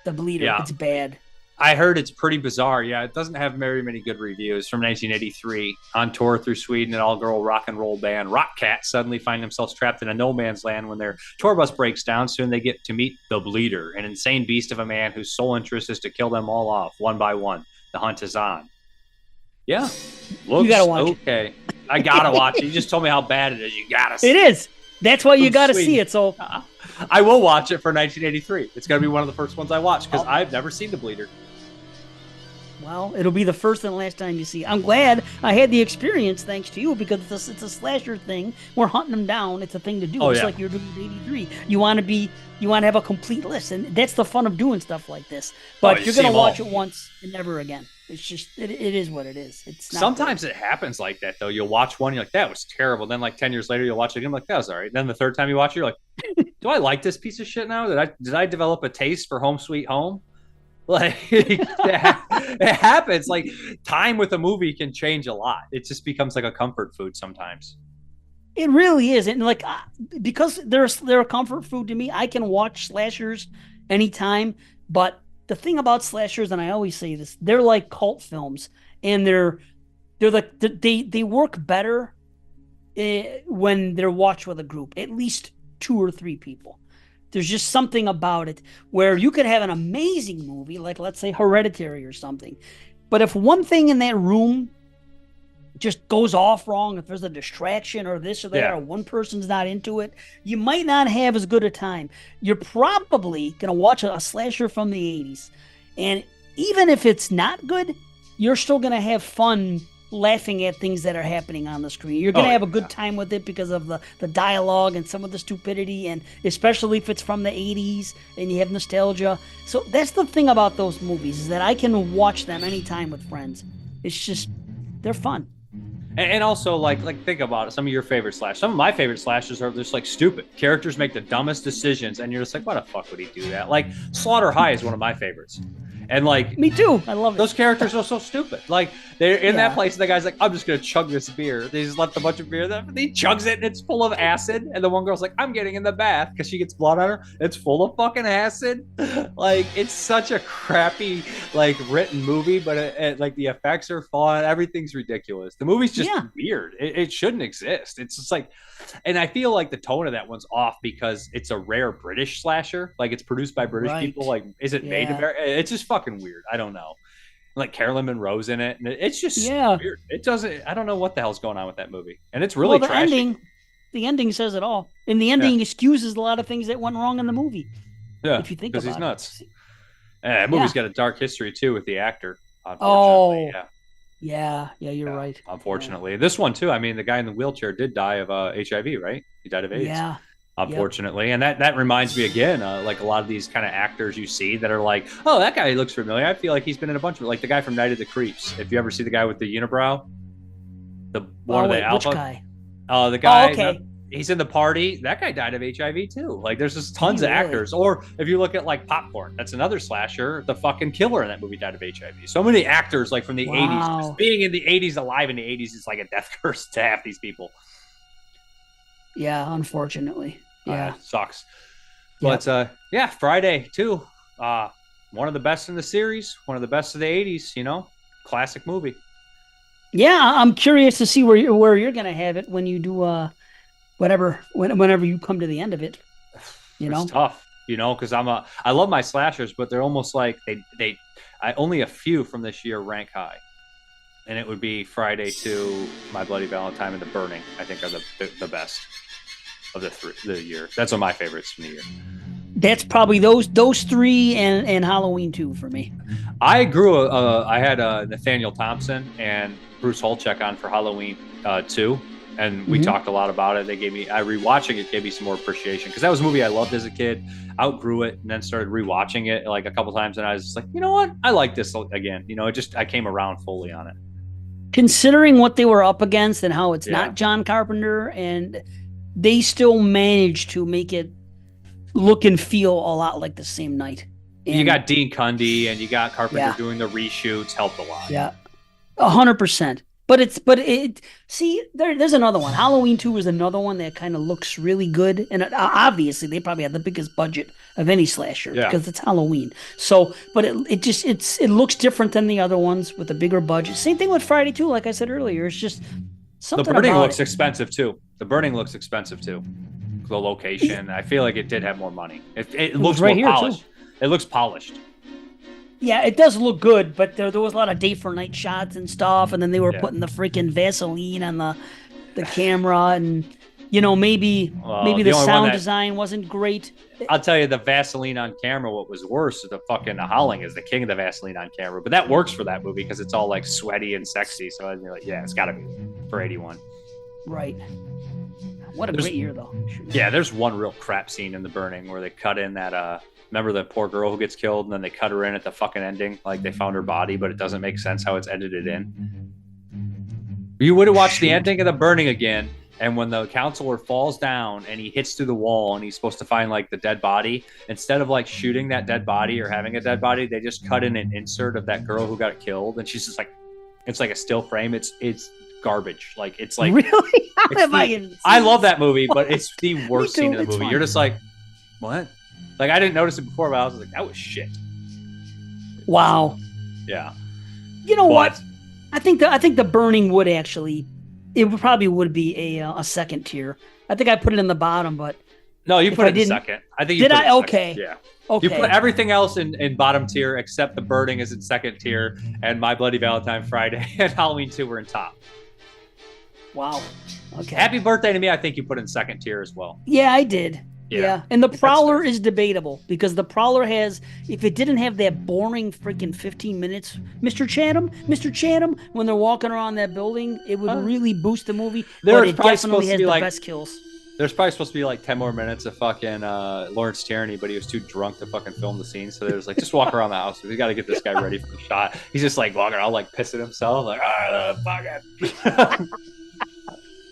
The Bleeder. Yeah. It's bad. I heard it's pretty bizarre. Yeah, it doesn't have very many good reviews. From 1983, on tour through Sweden, an all-girl rock and roll band, Rock Cat, suddenly find themselves trapped in a no man's land when their tour bus breaks down. Soon they get to meet the Bleeder, an insane beast of a man whose sole interest is to kill them all off, one by one. The hunt is on. Yeah, looks you gotta watch okay. I gotta watch it. You just told me how bad it is. You gotta see it. It is. That's why you gotta Sweden. see it. So I will watch it for 1983. It's gonna be one of the first ones I watch because I've never seen the Bleeder. well, it'll be the first and last time you see it. I'm glad I had the experience thanks to you because it's a slasher thing. We're hunting them down. It's a thing to do. It's like you're doing with 83. You want to have a complete list, and that's the fun of doing stuff like this. But you're gonna watch it once and never again. It's just it is what it is. It's not sometimes good. It happens like that though. You'll watch one, you're like, that was terrible. Then like 10 years later, you'll watch it again, like that was all right. Then the third time you watch it, you're like, do I like this piece of shit now? Did I develop a taste for Home Sweet Home? Like it happens. Like time with a movie can change a lot. It just becomes like a comfort food sometimes. It really is, and like because they're a comfort food to me. I can watch slashers anytime, but the thing about slashers, and I always say this, they're like cult films, and they're like they work better when they're watched with a group, at least 2 or 3 people. There's just something about it where you could have an amazing movie, like let's say Hereditary or something, but if one thing in that room just goes off wrong, if there's a distraction or this or that, or one person's not into it, you might not have as good a time. You're probably going to watch a slasher from the 80s. And even if it's not good, you're still going to have fun laughing at things that are happening on the screen. You're going to have a good time with it because of the dialogue and some of the stupidity, and especially if it's from the 80s and you have nostalgia. So that's the thing about those movies, is that I can watch them anytime with friends. It's just, they're fun. And also, like think about it. Some of your favorite slashers. Some of my favorite slashers are just like stupid. Characters make the dumbest decisions, and you're just like, why the fuck would he do that? Like Slaughter High is one of my favorites. And like me too, I love it. Those characters are so stupid. Like they're in that place, and the guy's like, "I'm just gonna chug this beer." They just left a bunch of beer there. He chugs it, and it's full of acid. And the one girl's like, "I'm getting in the bath," because she gets blood on her. It's full of fucking acid. Like it's such a crappy like written movie, but it, like the effects are fun. Everything's ridiculous. The movie's just weird. It shouldn't exist. It's just like, and I feel like the tone of that one's off because it's a rare British slasher. Like it's produced by British people. Like, is it made America? It's just fucking weird. I don't know. Like Carolyn Monroe's in it, and it's just weird. It doesn't. I don't know what the hell's going on with that movie, and it's really trashy. The ending says it all, and the ending excuses a lot of things that went wrong in the movie. Yeah, if you think about it, because he's nuts. That movie's got a dark history too with the actor. Unfortunately, you're right. Unfortunately, this one too. I mean, the guy in the wheelchair did die of HIV, right? He died of AIDS. Yeah. Unfortunately, and that reminds me again, like a lot of these kind of actors you see that are like, oh, that guy looks familiar. I feel like he's been in a bunch of, like the guy from Night of the Creeps. If you ever see the guy with the unibrow, the alpha. Which guy? The guy. He's in The Party. That guy died of HIV too. Like, there's just tons of actors. Or if you look at like Popcorn, that's another slasher. The fucking killer in that movie died of HIV. So many actors like from the 80s. Just being in the 80s, alive in the 80s, is like a death curse to half these people. Yeah, unfortunately. Yeah, sucks. But Friday too. One of the best in the series. One of the best of the 80s. You know, classic movie. Yeah, I'm curious to see where you're gonna have it when you do whenever you come to the end of it. It's tough, because I love my slashers, but they're almost like they only a few from this year rank high, and it would be Friday 2, My Bloody Valentine, and The Burning. I think are the best of the year. That's one of my favorites from the year. That's probably those 3 and Halloween 2 for me. I had Nathaniel Thompson and Bruce Holchek on for Halloween 2. And we talked a lot about it. Rewatching it gave me some more appreciation, because that was a movie I loved as a kid, outgrew it, and then started rewatching it like a couple times. And I was just like, you know what? I like this again. I came around fully on it. Considering what they were up against and how it's not John Carpenter, and they still managed to make it look and feel a lot like the same night. And you got Dean Cundey and you got Carpenter doing the reshoots, helped a lot. Yeah, 100%. There's another one. Halloween 2 is another one that kind of looks really good, and obviously they probably have the biggest budget of any slasher because it's Halloween. So, but it looks different than the other ones with a bigger budget. Same thing with Friday 2, like I said earlier. It's just something. The Burning looks expensive too. The location, I feel like it did have more money. It looks right more polished. Too. It looks polished. Yeah, it does look good, but there was a lot of day for night shots and stuff, and then they were putting the freaking Vaseline on the camera, and maybe the sound design wasn't great. I'll tell you, the Vaseline on camera, what was worse, the fucking Howling is the king of the Vaseline on camera, but that works for that movie because it's all like sweaty and sexy. So I was like, yeah, it's got to be for 81. Right. What a great year, though. Yeah, there's one real crap scene in The Burning where they cut in that. Remember the poor girl who gets killed, and then they cut her in at the fucking ending, like they found her body, but it doesn't make sense how it's edited in. You would have watched the ending of The Burning again, and when the counselor falls down and he hits through the wall, and he's supposed to find like the dead body, instead of like shooting that dead body or having a dead body, they just cut in an insert of that girl who got killed, and she's just like, it's like a still frame. It's garbage. Like it's like really. I love that movie, but it's the worst scene in the movie. Fine. You're just like, what? Like I didn't notice it before, but I was like, that was shit. Wow. Yeah. You know what? I think the Burning would actually, probably would be a second tier. I think I put it in the bottom, but no, you put it in second. I think you did. Okay. Yeah. Okay. You put everything else in bottom tier except The Burning is in second tier, and My Bloody Valentine Friday and Halloween 2 were in top. Wow. Okay. Happy Birthday to Me, I think you put in second tier as well. Yeah, I did. Yeah. And The Prowler is debatable because The Prowler has, if it didn't have that boring freaking 15 minutes, Mr. Chatham, when they're walking around that building, it would really boost the movie. But it definitely has the best kills. There's probably supposed to be like 10 more minutes of fucking Lawrence Tierney, but he was too drunk to fucking film the scene. So they was like, just walk around the house. We got to get this guy ready for the shot. He's just like walking around, like pissing himself. Like, fuck it.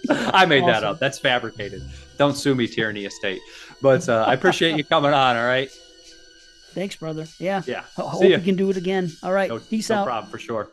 I made that up. That's fabricated. Don't sue me, Tierney Estate. But I appreciate you coming on, all right? Thanks, brother. Yeah. Yeah. I hope we can do it again. All right. Peace out. No problem, for sure.